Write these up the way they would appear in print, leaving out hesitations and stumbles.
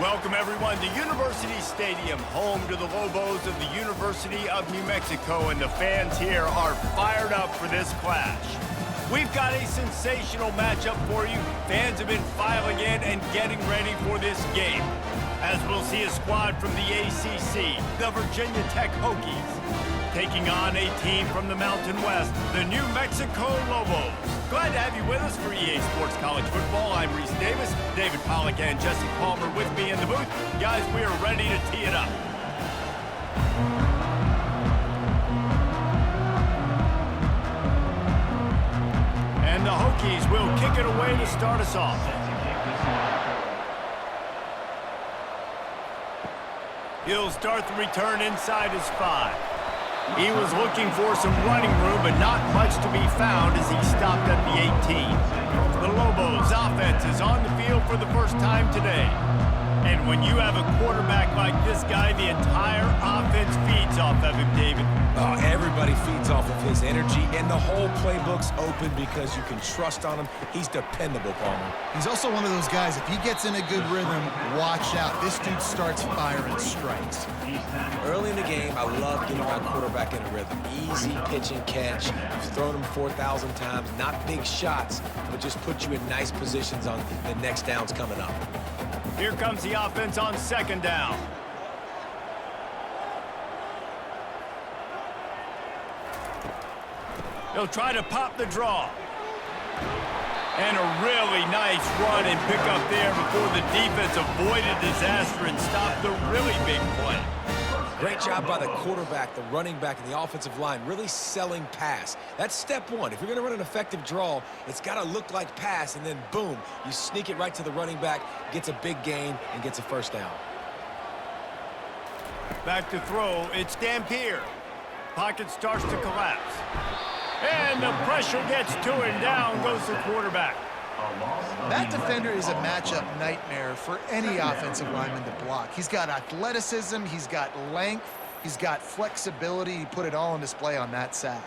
Welcome, everyone, to University Stadium, home to the Lobos of the University of New Mexico, and the fans here are fired up for this clash. We've got a sensational matchup for you. Fans have been filing in and getting ready for this game, as we'll see a squad from the ACC, the Virginia Tech Hokies, taking on a team from the Mountain West, the New Mexico Lobos. Glad to have you with us for EA Sports College Football. I'm Reese Davis, David Pollack and Jesse Palmer with me in the booth. Guys, we are ready to tee it up. And the Hokies will kick it away to start us off. He'll start the return inside his 5. He was looking for some running room, but not much to be found as he stopped at the 18. The Lobos offense is on the field for the first time today. And when you have a quarterback like this guy, the entire offense feeds off of him, David. Oh, everybody feeds off of his energy, and the whole playbook's open because you can trust on him. He's dependable, Palmer. He's also one of those guys, if he gets in a good rhythm, watch out. This dude starts firing strikes. Early in the game, I love getting my quarterback in a rhythm. Easy pitch and catch. I've thrown him 4,000 times. Not big shots, but just put you in nice positions on the next downs coming up. Here comes the offense on second down. He'll try to pop the draw. And a really nice run and pick up there before the defense avoided disaster and stopped the really big play. Great job by the quarterback, the running back, and the offensive line, really selling pass. That's step one. If you're going to run an effective draw, it's got to look like pass, and then boom, you sneak it right to the running back, gets a big gain, and gets a first down. Back to throw, it's Dampier. Pocket starts to collapse. And the pressure gets to him. Down goes the quarterback. That defender is a matchup nightmare for any offensive lineman to block. He's got athleticism, he's got length, he's got flexibility. He put it all on display on that sack.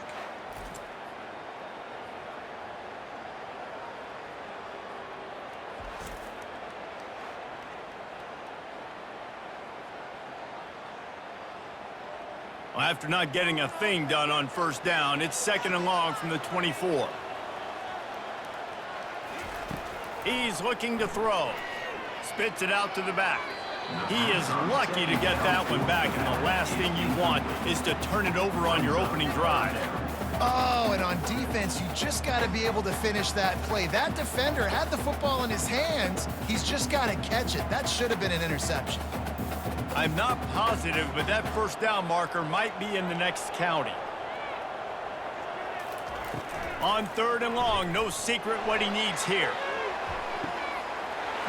Well, after not getting a thing done on first down, it's second and long from the 24. He's looking to throw. Spits it out to the back. He is lucky to get that one back, and the last thing you want is to turn it over on your opening drive. Oh, and on defense, you just got to be able to finish that play. That defender had the football in his hands. He's just got to catch it. That should have been an interception. I'm not positive, but that first down marker might be in the next county. On third and long, no secret what he needs here.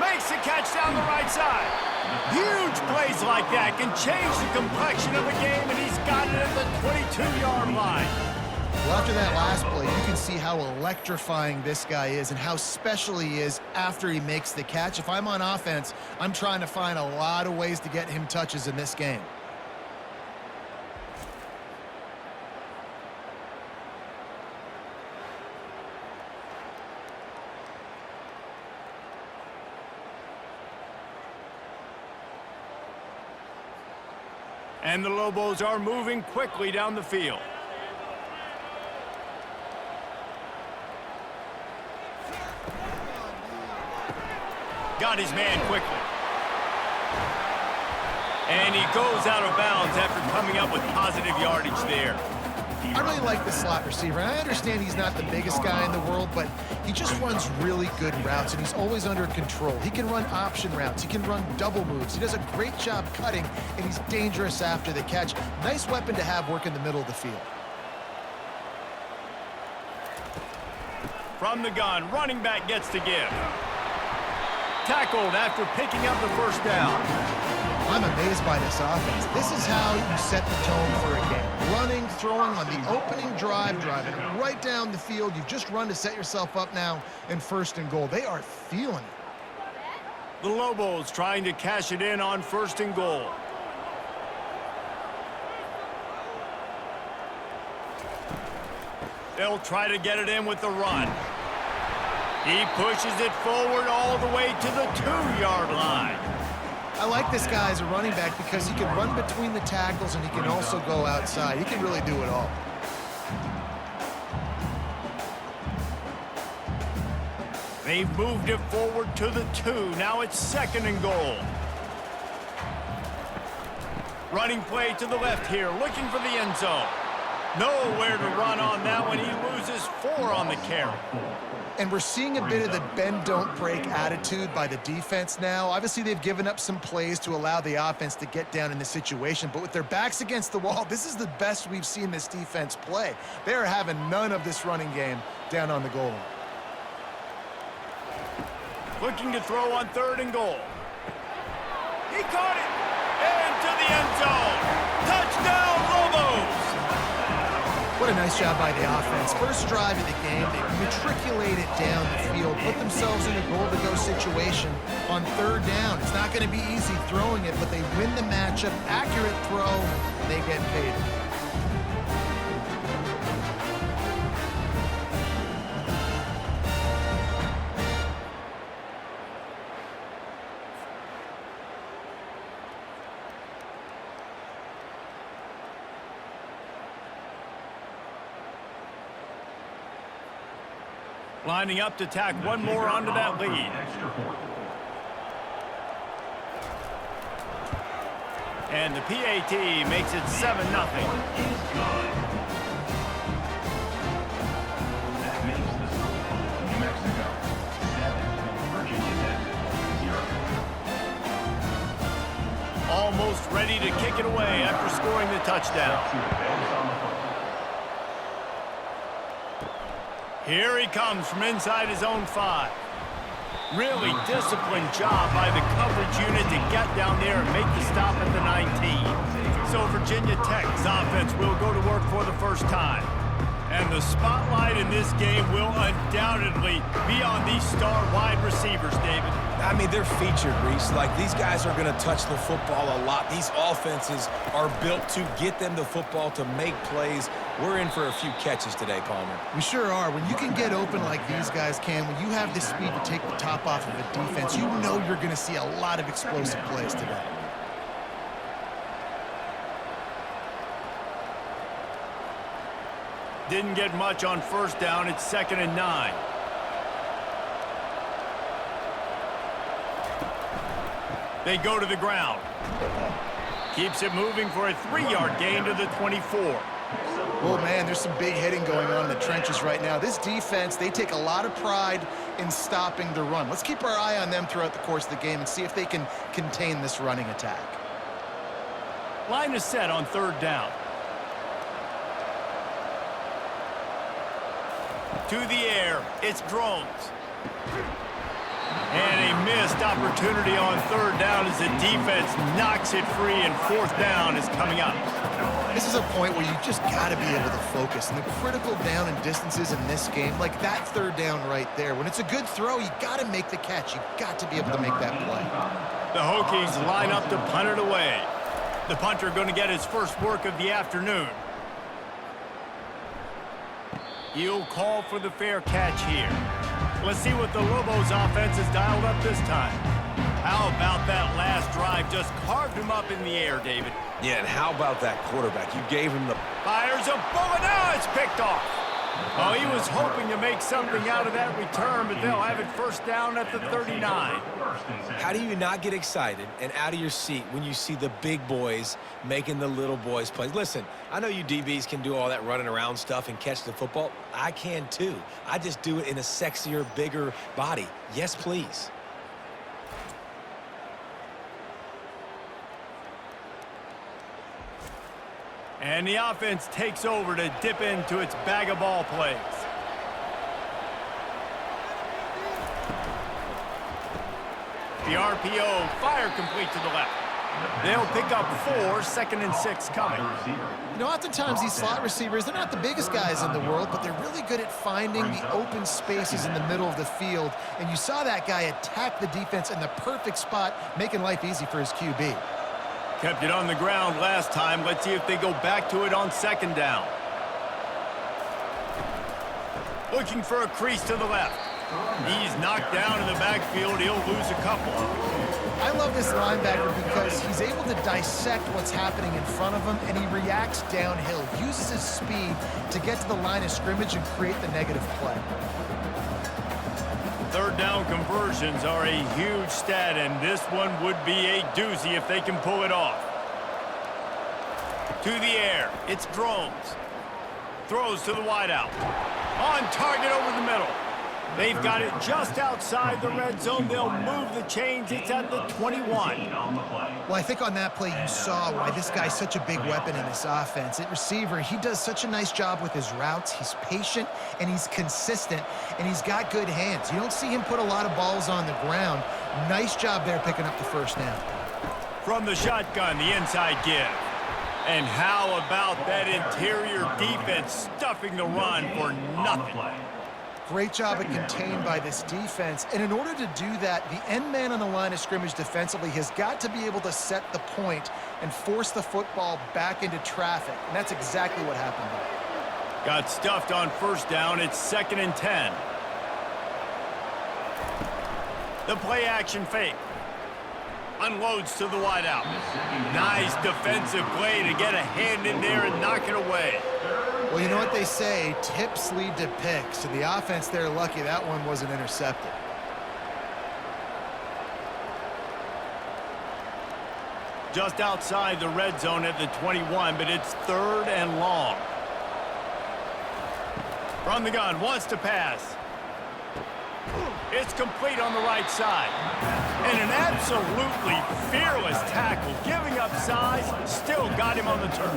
Makes the catch down the right side. Huge plays like that can change the complexion of a game, and he's got it at the 22-yard line. Well, after that last play, you can see how electrifying this guy is and how special he is after he makes the catch. If I'm on offense, I'm trying to find a lot of ways to get him touches in this game. And the Lobos are moving quickly down the field. Got his man quickly. And he goes out of bounds after coming up with positive yardage there. I really like the slot receiver. And I understand he's not the biggest guy in the world, but he just runs really good routes, and he's always under control. He can run option routes. He can run double moves. He does a great job cutting, and he's dangerous after the catch. Nice weapon to have work in the middle of the field. From the gun, running back gets to give. Tackled after picking up the first down. I'm amazed by this offense. This is how you set the tone for a game. Running, throwing on the opening drive, driving right down the field. You've just run to set yourself up now in first and goal. They are feeling it. The Lobos trying to cash it in on first and goal. They'll try to get it in with the run. He pushes it forward all the way to the 2-yard line. I like this guy as a running back because he can run between the tackles and he can also go outside. He can really do it all. They've moved it forward to the 2. Now it's 2nd and goal. Running play to the left here, looking for the end zone. Nowhere to run on that one. He loses 4 on the carry. And we're seeing a bit of the bend, don't break attitude by the defense now. Obviously, they've given up some plays to allow the offense to get down in the situation. But with their backs against the wall, this is the best we've seen this defense play. They are having none of this running game down on the goal line. Looking to throw on 3rd and goal. He caught it! Into the end zone! Touchdown, Lobos! What a nice job by the offense. First drive of the game, they matriculate it down the field, put themselves in a goal-to-go situation on 3rd down. It's not going to be easy throwing it, but they win the matchup. Accurate throw, they get paid. Lining up to tack one more onto that lead. And the PAT makes it 7-0. That makes the score New Mexico 7, Virginia Tech 0. Almost ready to kick it away after scoring the touchdown. Here he comes from inside his own 5. Really disciplined job by the coverage unit to get down there and make the stop at the 19. So Virginia Tech's offense will go to work for the first time. And the spotlight in this game will undoubtedly be on these star wide receivers, David. I mean, they're featured, Reese. Like, these guys are going to touch the football a lot. These offenses are built to get them the football, to make plays. We're in for a few catches today, Palmer. We sure are. When you can get open like these guys can, when you have the speed to take the top off of a defense, you know you're going to see a lot of explosive plays today. Didn't get much on 1st down. It's 2nd and 9. They go to the ground. Keeps it moving for a 3-yard gain to the 24. Oh, man, there's some big hitting going on in the trenches right now. This defense, they take a lot of pride in stopping the run. Let's keep our eye on them throughout the course of the game and see if they can contain this running attack. Line is set on 3rd down. To the air, it's Drones. And a missed opportunity on 3rd down as the defense knocks it free, and 4th down is coming up. This is a point where you just got to be able to focus. And the critical down and distances in this game, like that 3rd down right there, when it's a good throw, you got to make the catch. You got to be able to make that play. The Hokies line up to punt it away. The punter going to get his first work of the afternoon. He'll call for the fair catch here. Let's see what the Lobos offense has dialed up this time. How about that last drive? Just carved him up in the air, David. Yeah, and how about that quarterback? You gave him the... Fires a bullet. Now it's picked off. Oh, he was hoping to make something out of that return, but they'll have it 1st down at the 39. How do you not get excited and out of your seat when you see the big boys making the little boys play? Listen, I know you DBs can do all that running around stuff and catch the football. I can too. I just do it in a sexier, bigger body. Yes, please. And the offense takes over to dip into its bag of ball plays. The RPO, fire complete to the left. They'll pick up 4, 2nd and 6 coming. You know, oftentimes these slot receivers, they're not the biggest guys in the world, but they're really good at finding the open spaces in the middle of the field. And you saw that guy attack the defense in the perfect spot, making life easy for his QB. Kept it on the ground last time. Let's see if they go back to it on 2nd down. Looking for a crease to the left. He's knocked down in the backfield. He'll lose a couple. I love this linebacker because he's able to dissect what's happening in front of him, and he reacts downhill, uses his speed to get to the line of scrimmage and create the negative play. Third down conversions are a huge stat, and this one would be a doozy if they can pull it off. To the air, it's Drones. Throws to the wideout. On target over the middle. They've got it just outside the red zone. They'll move the chains. It's at the 21. Well, I think on that play you saw why this guy's such a big weapon in this offense. At receiver, he does such a nice job with his routes. He's patient, and he's consistent, and he's got good hands. You don't see him put a lot of balls on the ground. Nice job there picking up the first down. From the shotgun, the inside give. And how about that interior defense stuffing the run for nothing? Great job at contained by this defense. And in order to do that, the end man on the line of scrimmage defensively has got to be able to set the point and force the football back into traffic. And that's exactly what happened there. Got stuffed on first down. It's 2nd and 10. The play action fake. Unloads to the wideout. Nice defensive play to get a hand in there and knock it away. Well, you know what they say, tips lead to picks. And the offense, they're lucky that one wasn't intercepted. Just outside the red zone at the 21, but it's 3rd and long. From the gun, wants to pass. It's complete on the right side. And an absolutely fearless tackle, giving up size, still got him on the turn.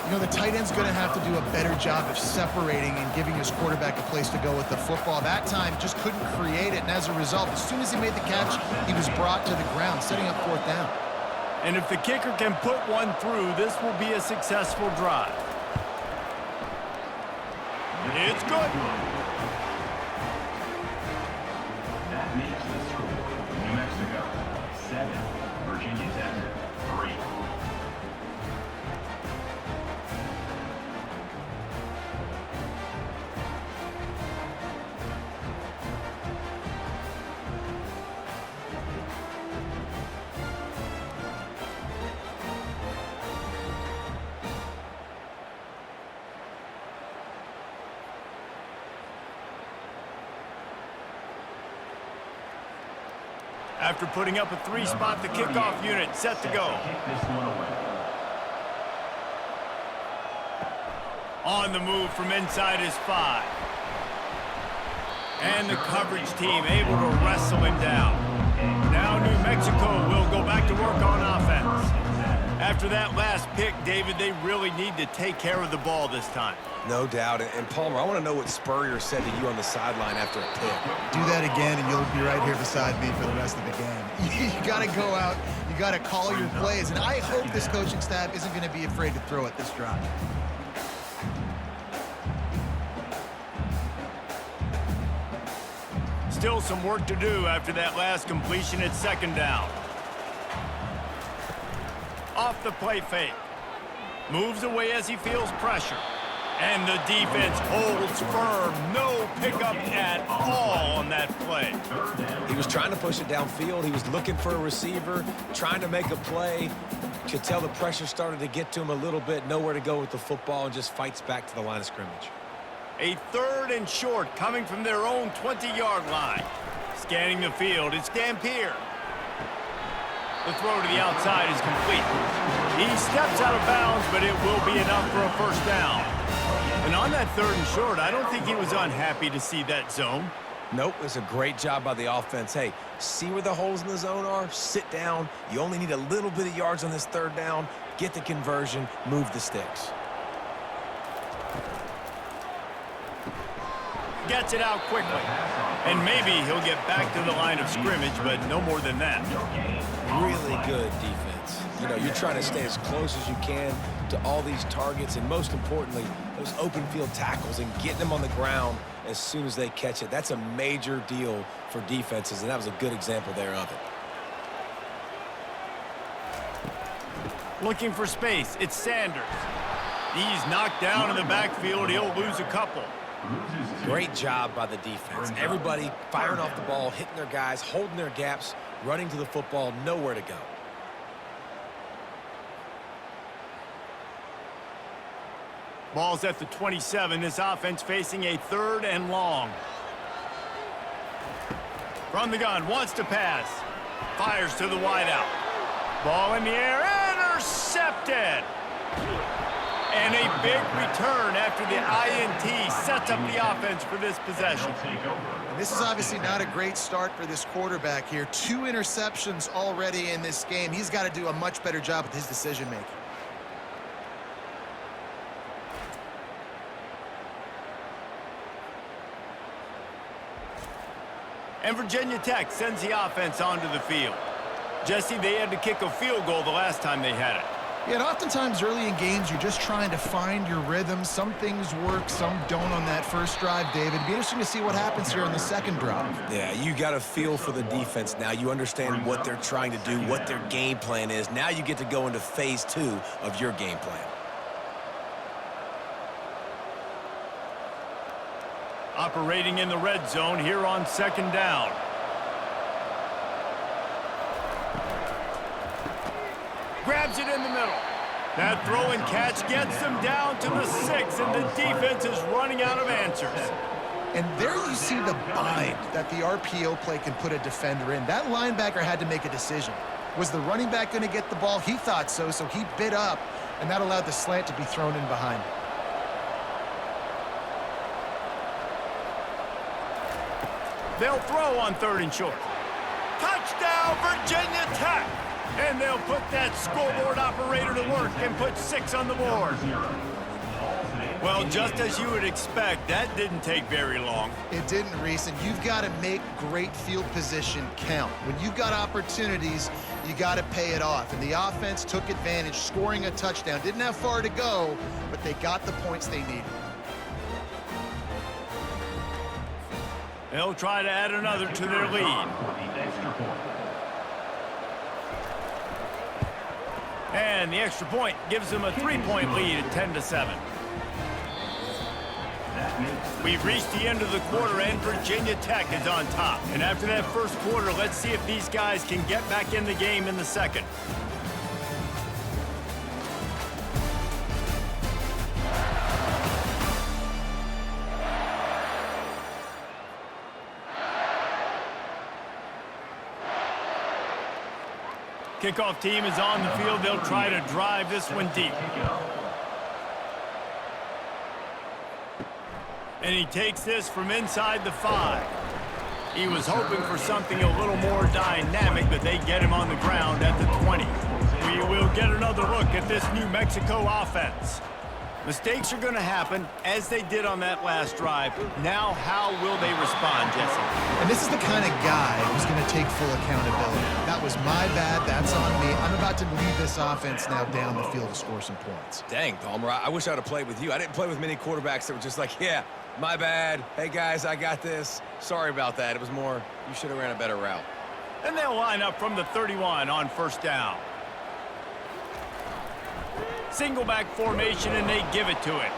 You know, the tight end's going to have to do a better job of separating and giving his quarterback a place to go with the football. That time, just couldn't create it, and as a result, as soon as he made the catch, he was brought to the ground, setting up 4th down. And if the kicker can put one through, this will be a successful drive. It's good. That makes the score New Mexico 7, Virginia Tech 3. After putting up a 3-spot, the kickoff unit set to go. On the move from inside his 5. And the coverage team able to wrestle him down. Now New Mexico will go back to work on offense. After that last pick, David, they really need to take care of the ball this time. No doubt. And Palmer, I want to know what Spurrier said to you on the sideline after a pick. Do that again, and you'll be right here beside me for the rest of the game. You got to go out. You got to call your plays. And I hope this coaching staff isn't going to be afraid to throw at this drive. Still some work to do after that last completion at 2nd down. Off the play fake. Moves away as he feels pressure. And the defense holds firm. No pickup at all on that play. He was trying to push it downfield. He was looking for a receiver, trying to make a play. Could tell the pressure started to get to him a little bit. Nowhere to go with the football, and just fights back to the line of scrimmage. A 3rd and short coming from their own 20-yard line. Scanning the field, it's Dampier. The throw to the outside is complete. He steps out of bounds, but it will be enough for a 1st down. And on that 3rd and short, I don't think he was unhappy to see that zone. Nope, it's a great job by the offense. Hey, see where the holes in the zone are? Sit down. You only need a little bit of yards on this 3rd down. Get the conversion, move the sticks. Gets it out quickly. And maybe he'll get back to the line of scrimmage, but no more than that. Really good defense. You know, you're trying to stay as close as you can to all these targets, and most importantly, those open field tackles and getting them on the ground as soon as they catch it. That's a major deal for defenses, and that was a good example there of it. Looking for space, it's Sanders. He's knocked down in the backfield. He'll lose a couple. Loses 2. Great job by the defense. Everybody firing off the ball, hitting their guys, holding their gaps, running to the football, nowhere to go. Ball's at the 27. This offense facing a 3rd and long. From the gun, wants to pass. Fires to the wideout. Ball in the air, intercepted. And a big return after the INT sets up the offense for this possession. And this is obviously not a great start for this quarterback here. 2 interceptions already in this game. He's got to do a much better job with his decision-making. And Virginia Tech sends the offense onto the field. Jesse, they had to kick a field goal the last time they had it. Yeah, and oftentimes early in games, you're just trying to find your rhythm. Some things work, some don't on that first drive, David. It'd be interesting to see what happens here on the second drive. Yeah, you got a feel for the defense now. You understand what they're trying to do, what their game plan is. Now you get to go into phase 2 of your game plan. Operating in the red zone here on 2nd down. Grabs it in the middle. That throw and catch gets them down to the 6, and the defense is running out of answers. And there you see the bind that the RPO play can put a defender in. That linebacker had to make a decision. Was the running back going to get the ball? He thought so, so he bit up, and that allowed the slant to be thrown in behind. They'll throw on 3rd and short. Touchdown, Virginia Tech! And they'll put that scoreboard operator to work and put 6 on the board. Well, just as you would expect, that didn't take very long. It didn't, Reese, and you've got to make great field position count. When you've got opportunities, you got to pay it off. And the offense took advantage, scoring a touchdown. Didn't have far to go, but they got the points they needed. They'll try to add another to their lead. And the extra point gives them a 3-point lead at 10-7. We've reached the end of the quarter, and Virginia Tech is on top. And after that first quarter, let's see if these guys can get back in the game in the second. Kickoff team is on the field. They'll try to drive this one deep. And he takes this from inside the 5. He was hoping for something a little more dynamic, but they get him on the ground at the 20. We will get another look at this New Mexico offense. Mistakes are going to happen, as they did on that last drive. Now, how will they respond, Jesse? And this is the kind of guy who's going to take full accountability. That was my bad. That's on me. I'm about to lead this offense now down the field to score some points. Dang, Palmer, I wish I'd have played with you. I didn't play with many quarterbacks that were just like, yeah, my bad. Hey, guys, I got this. Sorry about that. It was more, you should have ran a better route. And they'll line up from the 31 on 1st down. Single back formation, and they give it to it.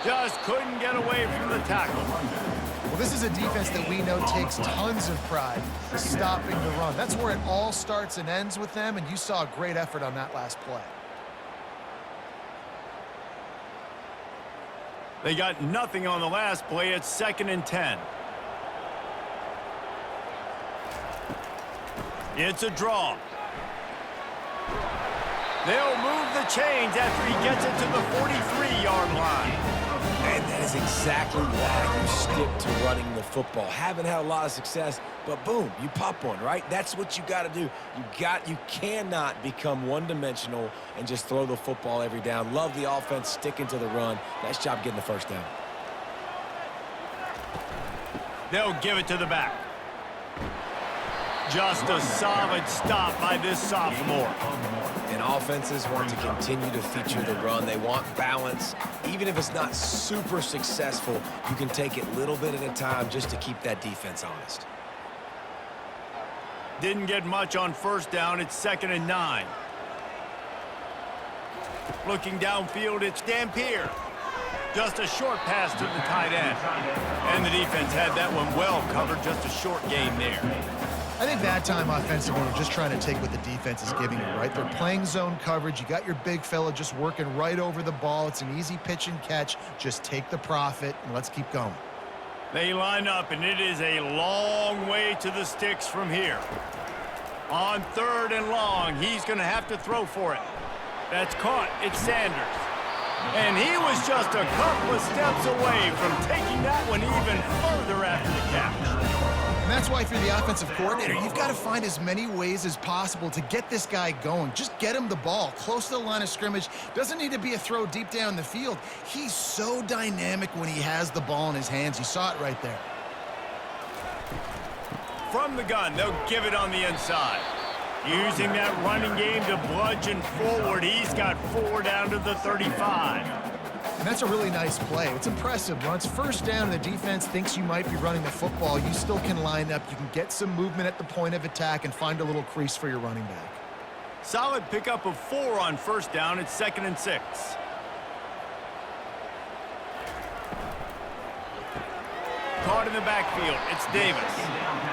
Just couldn't get away from the tackle. Well, this is a defense that we know takes tons of pride stopping the run. That's where it all starts and ends with them, and you saw a great effort on that last play. They got nothing on the last play. It's 2nd and 10. It's a draw. They'll move the chains after he gets it to the 43-yard line. And that is exactly why you stick to running the football. Haven't had a lot of success, but boom, you pop one, right? That's what you got to do. You cannot become one-dimensional and just throw the football every down. Love the offense, sticking to the run. Nice job getting the 1st down. They'll give it to the back. Just a solid stop by this sophomore. And offenses want to continue to feature the run. They want balance. Even if it's not super successful, you can take it little bit at a time just to keep that defense honest. Didn't get much on 1st down. It's 2nd and 9. Looking downfield, it's Dampier. Just a short pass to the tight end. And the defense had that one well covered, just a short gain there. I think that time offensively, they're just trying to take what the defense is giving you, right? They're playing zone coverage. You got your big fella just working right over the ball. It's an easy pitch and catch. Just take the profit, and let's keep going. They line up, and it is a long way to the sticks from here. On 3rd and long, he's going to have to throw for it. That's caught. It's Sanders. And he was just a couple of steps away from taking that one even further after the catch. And that's why if you're the offensive coordinator, you've got to find as many ways as possible to get this guy going. Just get him the ball close to the line of scrimmage. Doesn't need to be a throw deep down the field. He's so dynamic when he has the ball in his hands. You saw it right there. From the gun, they'll give it on the inside. Using that running game to bludgeon forward, he's got 4 down to the 35. And that's a really nice play. It's impressive. When it's 1st down and the defense thinks you might be running the football, you still can line up. You can get some movement at the point of attack and find a little crease for your running back. Solid pickup of 4 on 1st down. It's 2nd and 6. Caught in the backfield. It's Davis.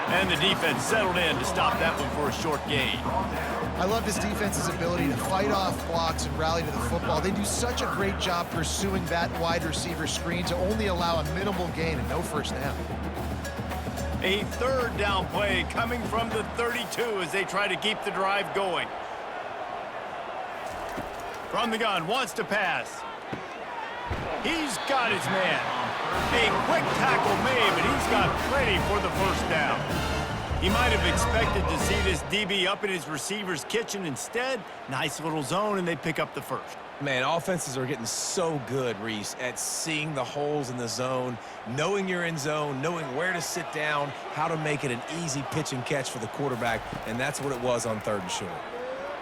And the defense settled in to stop that one for a short gain. I love this defense's ability to fight off blocks and rally to the football. They do such a great job pursuing that wide receiver screen to only allow a minimal gain and no 1st down. A 3rd down play coming from the 32 as they try to keep the drive going. From the gun, wants to pass. He's got his man. A quick tackle made, but he's got plenty for the 1st down. He might have expected to see this DB up in his receiver's kitchen. Instead, nice little zone, and they pick up the 1st. Man, offenses are getting so good, Reese, at seeing the holes in the zone, knowing you're in zone, knowing where to sit down, how to make it an easy pitch and catch for the quarterback, and that's what it was on 3rd and short.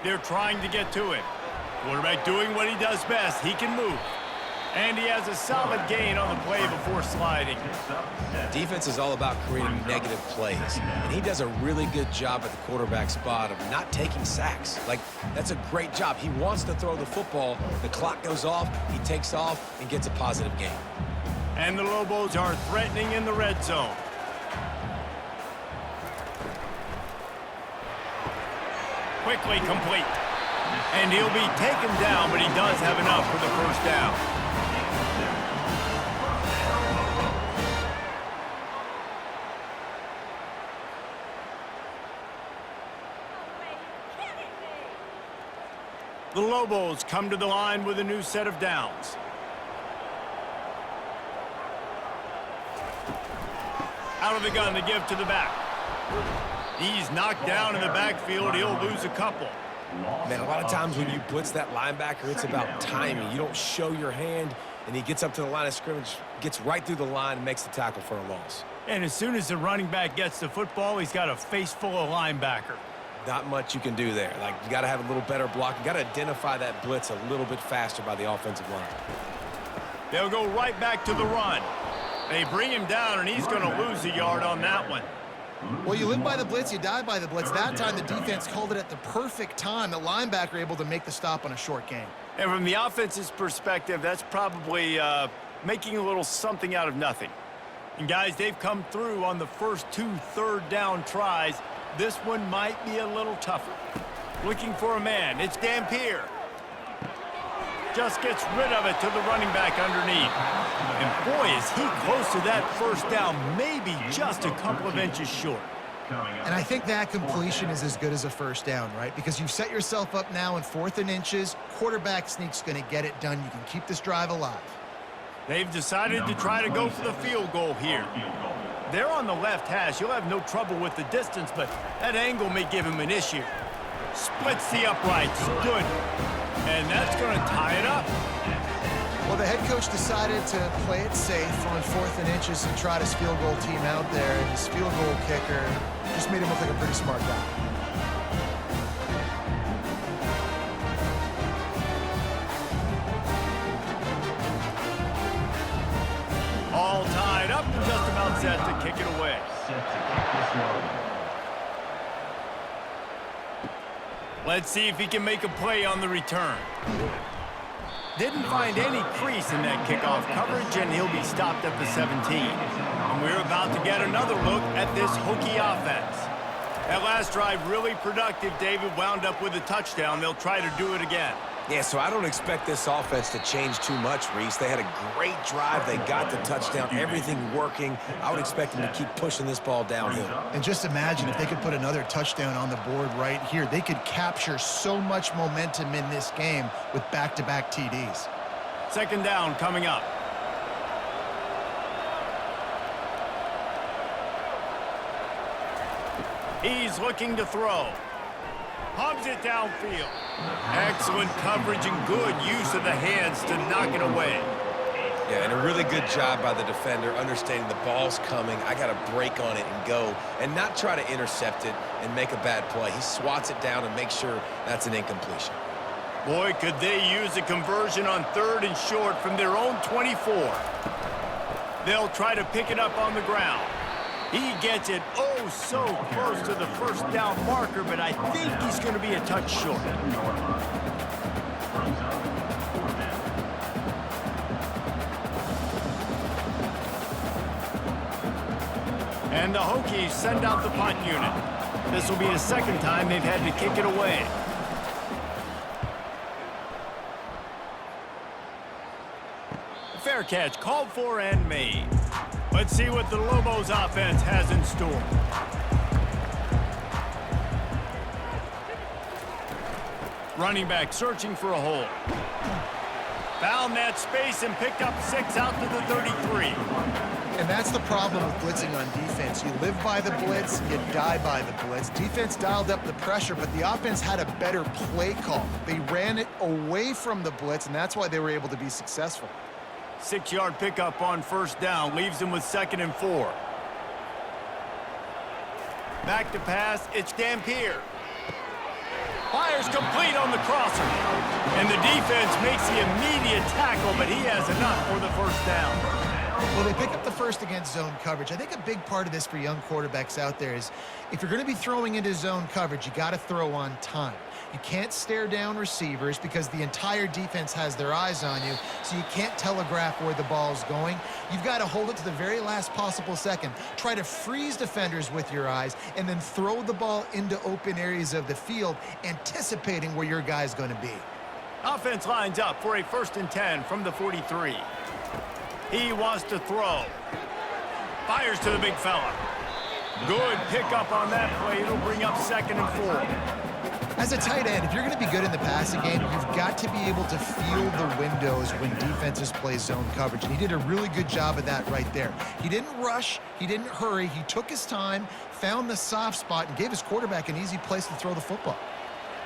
They're trying to get to him. Quarterback doing what he does best. He can move. And he has a solid gain on the play before sliding. Defense is all about creating negative plays, and he does a really good job at the quarterback spot of not taking sacks. Like, that's a great job. He wants to throw the football. The clock goes off, he takes off, and gets a positive gain. And the Lobos are threatening in the red zone. Quickly complete. And he'll be taken down, but he does have enough for the 1st down. The Lobos come to the line with a new set of downs. Out of the gun to give to the back. He's knocked down in the backfield. He'll lose a couple. Man, a lot of times when you blitz that linebacker, it's about timing. You don't show your hand, and he gets up to the line of scrimmage, gets right through the line, and makes the tackle for a loss. And as soon as the running back gets the football, he's got a face full of linebacker. Not much you can do there. Like, you got to have a little better block. You got to identify that blitz a little bit faster by the offensive line. They'll go right back to the run. They bring him down, and he's going to lose a yard on that one. Well, you live by the blitz, you die by the blitz. That time, the defense called it at the perfect time. The linebacker able to make the stop on a short gain. And from the offense's perspective, that's probably making a little something out of nothing. And, guys, they've come through on the first 2 3rd down tries. This one might be a little tougher. Looking for a man. It's Dampier. Just gets rid of it to the running back underneath. And boy, is he close to that 1st down, maybe just a couple of inches short. And I think that completion is as good as a 1st down, right? Because you've set yourself up now in 4th and inches. Quarterback sneak's going to get it done. You can keep this drive alive. They've decided to try to go for the field goal here. They're on the left hash. You'll have no trouble with the distance, but that angle may give him an issue. Splits the uprights. Good. And that's going to tie it up. Well, the head coach decided to play it safe on 4th and inches and trot his field goal team out there. And his field goal kicker just made him look like a pretty smart guy. All tied up and just about set to kick it away. Let's see if he can make a play on the return. Didn't find any crease in that kickoff coverage, and he'll be stopped at the 17. And we're about to get another look at this Hokie offense. That last drive really productive. David wound up with a touchdown. They'll try to do it again. Yeah, so I don't expect this offense to change too much, Reese. They had a great drive. They got the touchdown, everything working. I would expect them to keep pushing this ball downhill. And just imagine if they could put another touchdown on the board right here. They could capture so much momentum in this game with back-to-back TDs. Second down coming up. He's looking to throw. Hubs it downfield. Excellent coverage and good use of the hands to knock it away. Yeah, and a really good job by the defender understanding the ball's coming. I got to break on it and go and not try to intercept it and make a bad play. He swats it down and makes sure that's an incompletion. Boy, could they use a conversion on 3rd and short from their own 24. They'll try to pick it up on the ground. He gets it oh so close to the first down marker, but I think he's going to be a touch short. And the Hokies send out the punt unit. This will be the second time they've had to kick it away. Fair catch called for and made. Let's see what the Lobos offense has in store. Running back searching for a hole. Found that space and picked up 6 out to the 33. And that's the problem with blitzing on defense. You live by the blitz, you die by the blitz. Defense dialed up the pressure, but the offense had a better play call. They ran it away from the blitz, and that's why they were able to be successful. 6-yard pickup on first down leaves them with 2nd and 4. Back to pass, it's Dampier. Fires complete on the crosser. And the defense makes the immediate tackle, but he has enough for the first down. Well, they pick up the first against zone coverage. I think a big part of this for young quarterbacks out there is if you're going to be throwing into zone coverage, you got to throw on time. You can't stare down receivers because the entire defense has their eyes on you, so you can't telegraph where the ball's going. You've got to hold it to the very last possible second. Try to freeze defenders with your eyes and then throw the ball into open areas of the field, anticipating where your guy's going to be. Offense lines up for a 1st and 10 from the 43. He wants to throw. Fires to the big fella. Good pickup on that play. It'll bring up 2nd and 4. As a tight end, if you're going to be good in the passing game, you've got to be able to feel the windows when defenses play zone coverage. And he did a really good job of that right there. He didn't rush. He didn't hurry. He took his time, found the soft spot, and gave his quarterback an easy place to throw the football.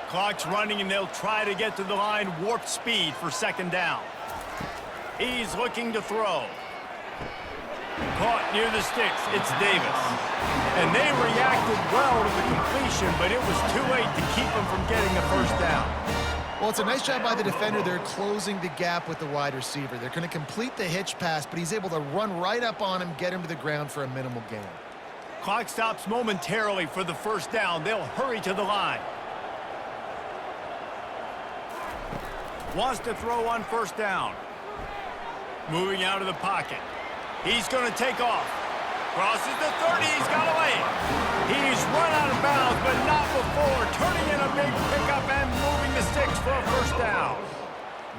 Clock's running, and they'll try to get to the line. Warp speed for 2nd down. He's looking to throw. Caught near the sticks. It's Davis. And they reacted well to the completion, but it was too late to keep them from getting the first down. Well, it's a nice job by the defender. They're closing the gap with the wide receiver. They're going to complete the hitch pass, but he's able to run right up on him, get him to the ground for a minimal gain. Clock stops momentarily for the first down. They'll hurry to the line. Wants to throw on first down. Moving out of the pocket. He's going to take off. Crosses the 30. He's got away. He's run out of bounds, but not before. Turning in a big pickup and moving the sticks for a first down.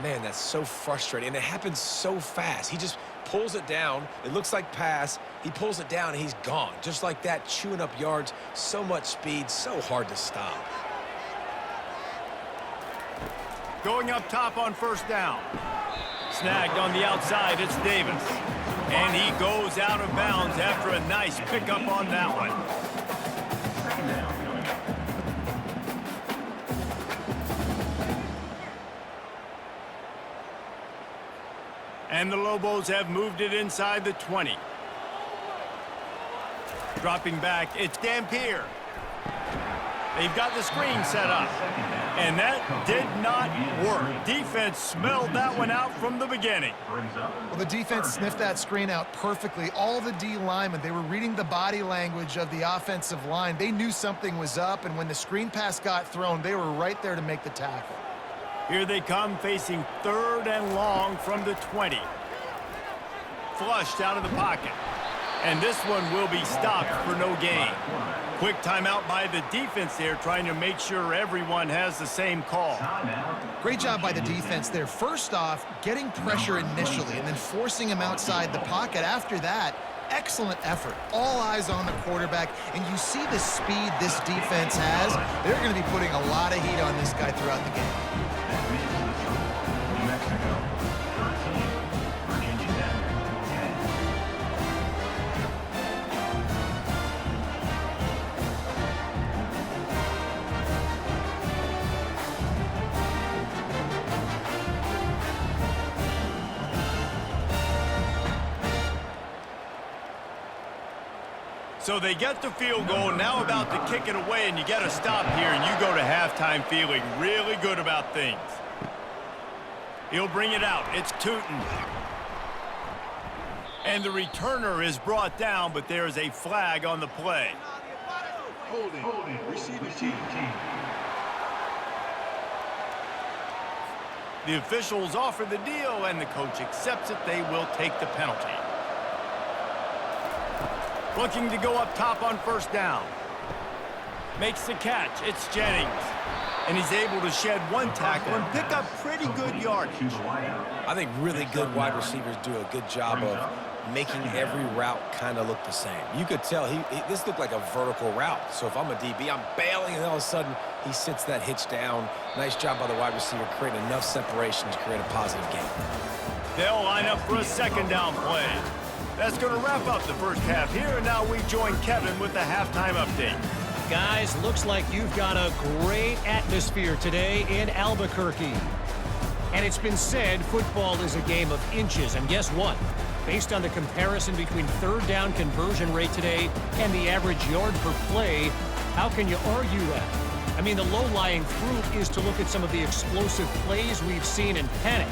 Man, that's so frustrating. And it happens so fast. He just pulls it down. It looks like pass. He pulls it down, and he's gone. Just like that, chewing up yards. So much speed, so hard to stop. Going up top on first down. Snagged on the outside, it's Davis. And he goes out of bounds after a nice pickup on that one. And the Lobos have moved it inside the 20. Dropping back, it's Dampier. They've got the screen set up. And that did not work. Defense smelled that one out from the beginning. Well, the defense sniffed that screen out perfectly. All the D linemen, they were reading the body language of the offensive line. They knew something was up, and when the screen pass got thrown, they were right there to make the tackle. Here they come, facing 3rd and long from the 20. Flushed out of the pocket. And this one will be stopped for no gain. Quick timeout by the defense there, trying to make sure everyone has the same call. Great job by the defense there. First off, getting pressure initially and then forcing him outside the pocket. After that, excellent effort. All eyes on the quarterback, and you see the speed this defense has. They're going to be putting a lot of heat on this guy throughout the game. That makes the score, New Mexico 13, Virginia Tech 10. So they get the field goal, now about to kick it away, and you get a stop here, and you go to halftime feeling really good about things. He'll bring it out. It's Tootin. And the returner is brought down, but there is a flag on the play. Holding. Receiving team. The officials offer the deal, and the coach accepts it. They will take the penalty. Looking to go up top on 1st down. Makes the catch. It's Jennings. And he's able to shed 1 tackle and pick up pretty good yardage. I think really good wide receivers do a good job of making every route kind of look the same. You could tell this looked like a vertical route. So if I'm a DB, I'm bailing, and all of a sudden he sits that hitch down. Nice job by the wide receiver, creating enough separation to create a positive gain. They'll line up for a 2nd down play. That's going to wrap up the first half here, and now we join Kevin with the halftime update. Guys, looks like you've got a great atmosphere today in Albuquerque. And it's been said football is a game of inches, and guess what? Based on the comparison between 3rd down conversion rate today and the average yard per play, how can you argue that? I mean, the low-lying fruit is to look at some of the explosive plays we've seen and panic.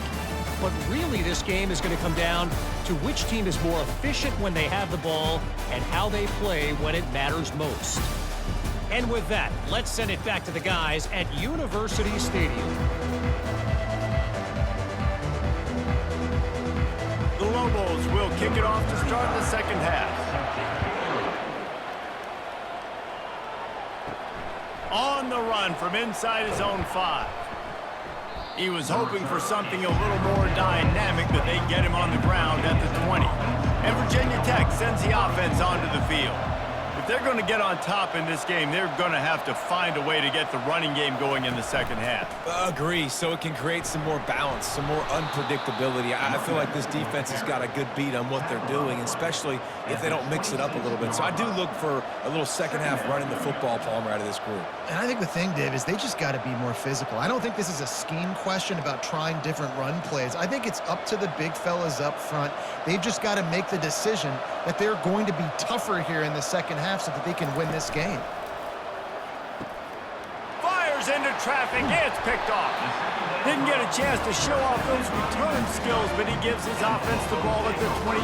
But really, this game is going to come down to which team is more efficient when they have the ball and how they play when it matters most. And with that, let's send it back to the guys at University Stadium. The Lobos will kick it off to start the 2nd half. On the run from inside his own 5. He was hoping for something a little more dynamic, but they get him on the ground at the 20. And Virginia Tech sends the offense onto the field. If they're going to get on top in this game, they're going to have to find a way to get the running game going in the 2nd half. Agree, so it can create some more balance, some more unpredictability. I feel like this defense has got a good beat on what they're doing, especially if they don't mix it up a little bit. So I do look for a little 2nd half running the football, Palmer, out of this group. And I think the thing, Dave, is they just got to be more physical. I don't think this is a scheme question about trying different run plays. I think it's up to the big fellas up front. They've just got to make the decision that they're going to be tougher here in the 2nd half so that they can win this game. Fires into traffic. It's picked off. Didn't get a chance to show off those return skills, but he gives his offense the ball at the 29.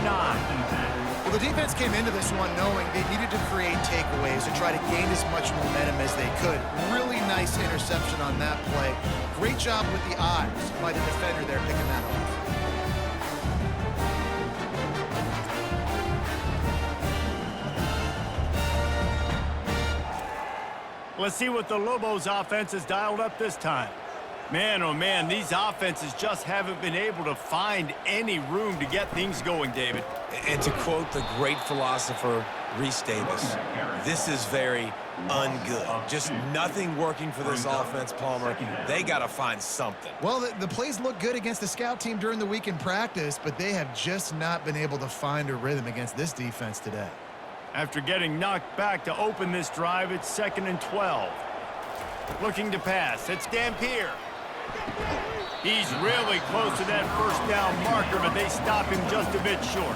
Well, the defense came into this one knowing they needed to create takeaways to try to gain as much momentum as they could. Really nice interception on that play. Great job with the eyes by the defender there picking that off. Let's see what the Lobos offense has dialed up this time. Man, oh man, these offenses just haven't been able to find any room to get things going, David. And to quote the great philosopher Reese Davis, this is very ungood. Just nothing working for this offense, Palmer. They got to find something. Well, the plays look good against the scout team during the week in practice, but they have just not been able to find a rhythm against this defense today. After getting knocked back to open this drive, it's 2nd and 12. Looking to pass. It's Dampier. He's really close to that 1st down marker, but they stop him just a bit short.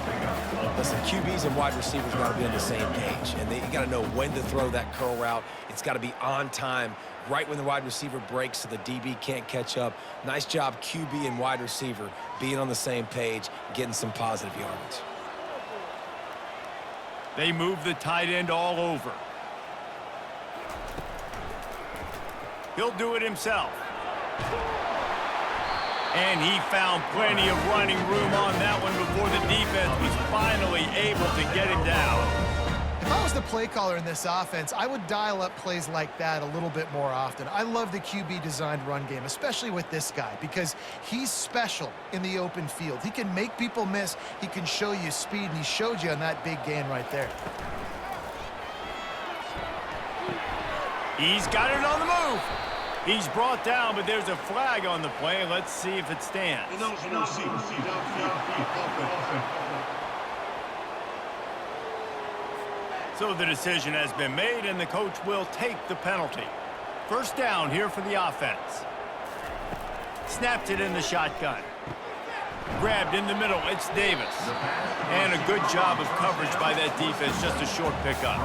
Listen, QBs and wide receivers got to be on the same page, and you got to know when to throw that curl route. It's got to be on time, right when the wide receiver breaks so the DB can't catch up. Nice job, QB and wide receiver, being on the same page, getting some positive yardage. They move the tight end all over. He'll do it himself. And he found plenty of running room on that one before the defense was finally able to get him down. If I was the play caller in this offense, I would dial up plays like that a little bit more often. I love the QB-designed run game, especially with this guy, because he's special in the open field. He can make people miss. He can show you speed, and he showed you on that big gain right there. He's got it on the move. He's brought down, but there's a flag on the play. Let's see if it stands. So the decision has been made, and the coach will take the penalty. First down here for the offense. Snapped it in the shotgun. Grabbed in the middle. It's Davis. And a good job of coverage by that defense. Just a short pickup.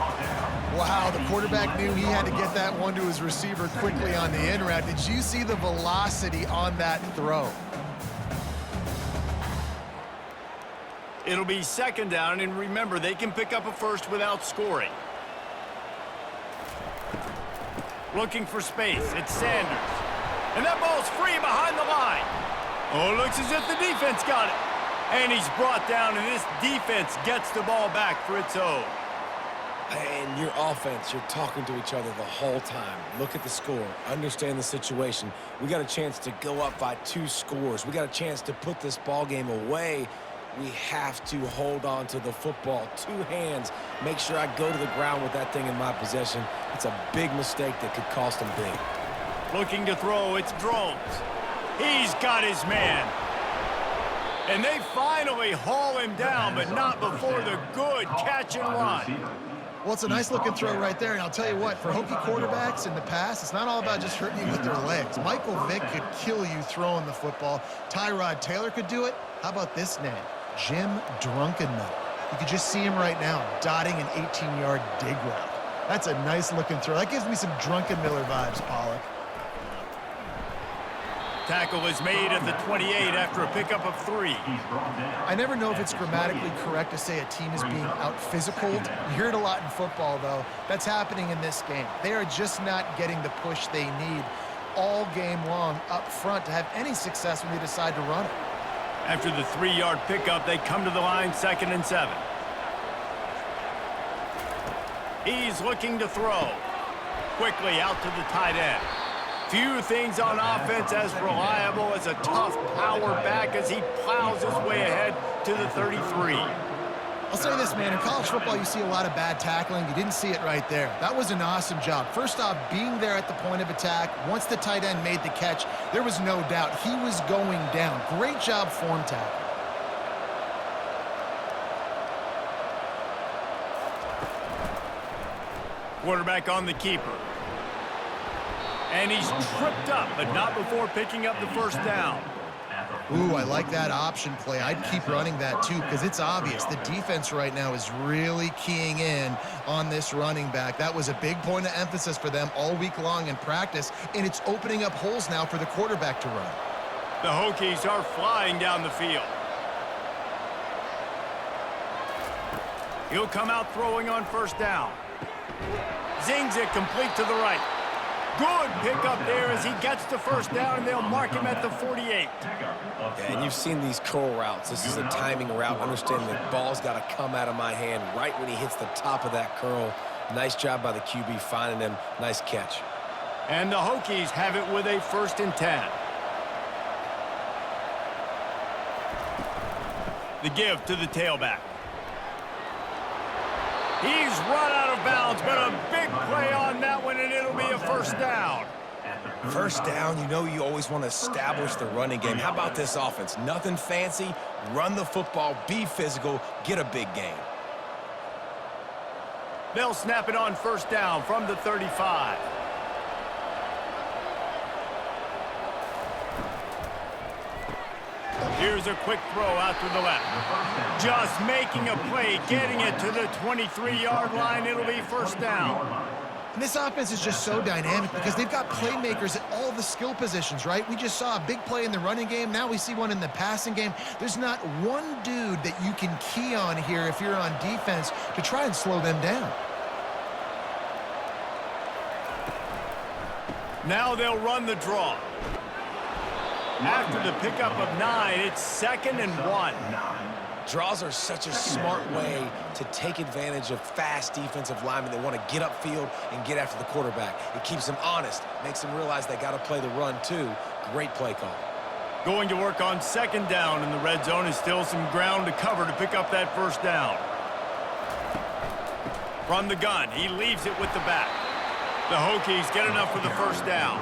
Wow, the quarterback knew he had to get that one to his receiver quickly on the in route. Did you see the velocity on that throw? It'll be second down, and remember, they can pick up a first without scoring. Looking for space. It's Sanders. And that ball's free behind the line. Oh, it looks as if the defense got it. And he's brought down, and this defense gets the ball back for its own. And your offense, you're talking to each other the whole time. Look at the score. Understand the situation. We got a chance to go up by 2 scores. We got a chance to put this ball game away. We have to hold on to the football. 2 hands. Make sure I go to the ground with that thing in my possession. It's a big mistake that could cost them big. Looking to throw. It's Drones. He's got his man. And they finally haul him down, but not before the good catch and run. Well, it's a nice-looking throw right there, and I'll tell you what, for Hokie quarterbacks in the past, it's not all about just hurting you with their legs. Michael Vick could kill you throwing the football. Tyrod Taylor could do it. How about this name? Jim Drunkenmiller. You could just see him right now dotting an 18-yard dig route. That's a nice-looking throw. That gives me some Drunkenmiller vibes, Pollock. Tackle is made at the 28 after a pickup of 3. I never know if it's grammatically correct to say a team is being out-physicaled. You hear it a lot in football, though. That's happening in this game. They are just not getting the push they need all game long up front to have any success when they decide to run it. After the 3-yard pickup, they come to the line 2nd and 7. He's looking to throw. Quickly out to the tight end. Few things on offense as reliable as a tough power back as he plows his way ahead to the 33. I'll say this, man. In college football, you see a lot of bad tackling. You didn't see it right there. That was an awesome job. First off, being there at the point of attack. Once the tight end made the catch, there was no doubt he was going down. Great job form tackle. Quarterback on the keeper. And he's tripped up, but not before picking up the first down. Ooh, I like that option play. I'd keep running that, too, because it's obvious. The defense right now is really keying in on this running back. That was a big point of emphasis for them all week long in practice, and it's opening up holes now for the quarterback to run. The Hokies are flying down the field. He'll come out throwing on first down. Zings it complete to the right. Good pickup there as he gets the first down, and they'll mark him at the 48. Yeah, and you've seen these curl routes. This is a timing route. Understand the ball's got to come out of my hand right when he hits the top of that curl. Nice job by the QB finding him. Nice catch. And the Hokies have it with a 1st and 10. The give to the tailback. He's run out of bounds, but a big play on that one, and it'll be a first down. First down, you know you always want to establish the running game. How about this offense? Nothing fancy. Run the football, be physical, get a big gain. They'll snap it on first down from the 35. Here's a quick throw out to the left. Just making a play, getting it to the 23-yard line. It'll be first down. And this offense is just so dynamic because they've got playmakers at all the skill positions, right? We just saw a big play in the running game. Now we see one in the passing game. There's not one dude that you can key on here if you're on defense to try and slow them down. Now they'll run the draw. After the pickup of 9, it's 2nd and 1. Draws are such a smart way to take advantage of fast defensive linemen that want to get upfield and get after the quarterback. It keeps them honest, makes them realize they got to play the run too. Great play call. Going to work on 2nd down in the red zone is still some ground to cover to pick up that 1st down. From the gun, he leaves it with the back. The Hokies get enough for the 1st down.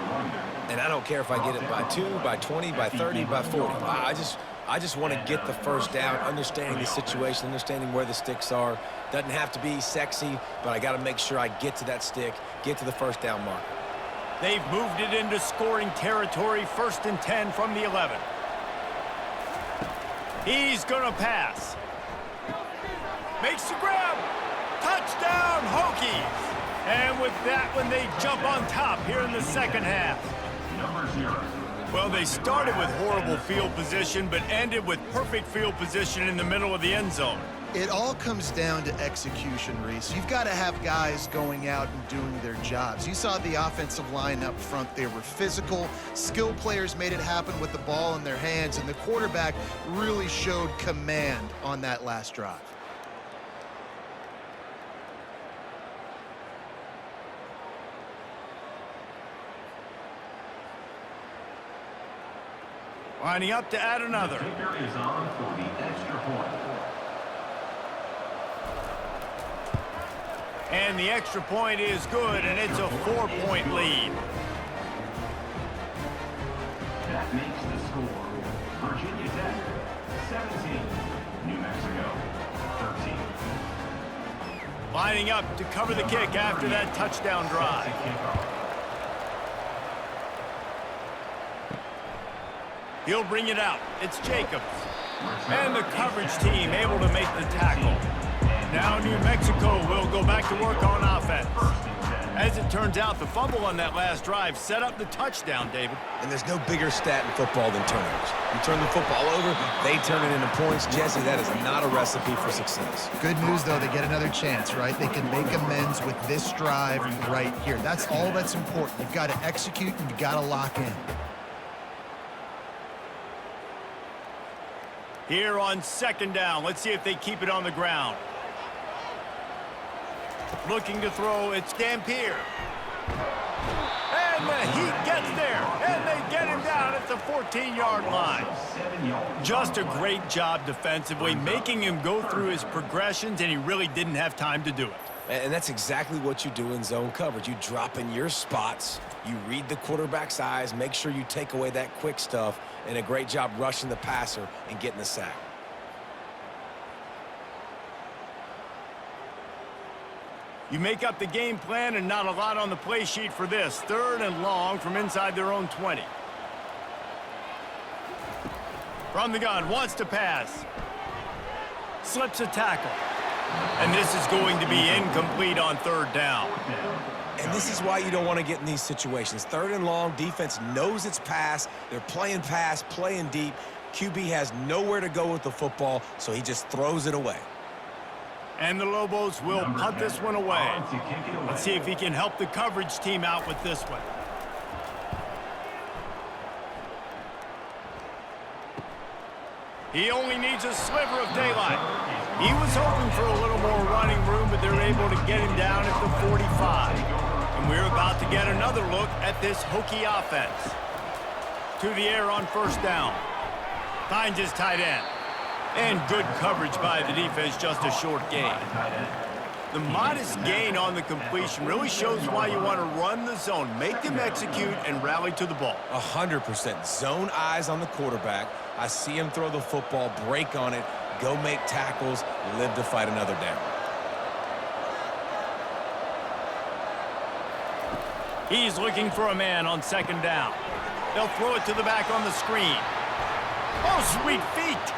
And I don't care if I get it by 2, by 20, by 30, by 40. I just want to get the 1st down, understanding the situation, understanding where the sticks are. Doesn't have to be sexy, but I got to make sure I get to that stick, get to the 1st down mark. They've moved it into scoring territory, 1st and 10 from the 11. He's going to pass. Makes the grab. Touchdown, Hokies. And with that one, they jump on top here in the 2nd half. Number 0. Well, they started with horrible field position, but ended with perfect field position in the middle of the end zone. It all comes down to execution, Reese. You've got to have guys going out and doing their jobs. You saw the offensive line up front. They were physical. Skill players made it happen with the ball in their hands, and the quarterback really showed command on that last drive. Lining up to add another. The kicker is on for the extra point. And the extra point is good, and it's a 4-point lead. That makes the score Virginia Tech 17, New Mexico 13. Lining up to cover the kick after that touchdown drive. He'll bring it out. It's Jacobs. And the coverage team able to make the tackle. Now New Mexico will go back to work on offense. As it turns out, the fumble on that last drive set up the touchdown, David. And there's no bigger stat in football than turnovers. You turn the football over, they turn it into points. Jesse, that is not a recipe for success. Good news, though, they get another chance, right? They can make amends with this drive right here. That's all that's important. You've got to execute and you've got to lock in. Here on 2nd down, let's see if they keep it on the ground. Looking to throw, it's Dampier. And the Heat gets there, and they get him down at the 14-yard line. Just a great job defensively, making him go through his progressions, and he really didn't have time to do it. And that's exactly what you do in zone coverage. You drop in your spots, you read the quarterback's eyes, make sure you take away that quick stuff, and a great job rushing the passer and getting the sack. You make up the game plan and not a lot on the play sheet for this. 3rd and long from inside their own 20. From the gun, wants to pass. Slips a tackle. And this is going to be incomplete on 3rd down. And this is why you don't want to get in these situations. 3rd and long, defense knows it's pass. They're playing pass, playing deep. QB has nowhere to go with the football, so he just throws it away. And the Lobos will punt this one away. Let's see if he can help the coverage team out with this one. He only needs a sliver of daylight. He was hoping for a little more running room, but they're able to get him down at the 45. And we're about to get another look at this Hokie offense. To the air on 1st down. Finds his tight end. And good coverage by the defense, just a short gain. The modest gain on the completion really shows why you want to run the zone, make them execute, and rally to the ball. 100%. Zone eyes on the quarterback. I see him throw the football, break on it, go make tackles, live to fight another down. He's looking for a man on 2nd down. They'll throw it to the back on the screen. Oh, sweet feet.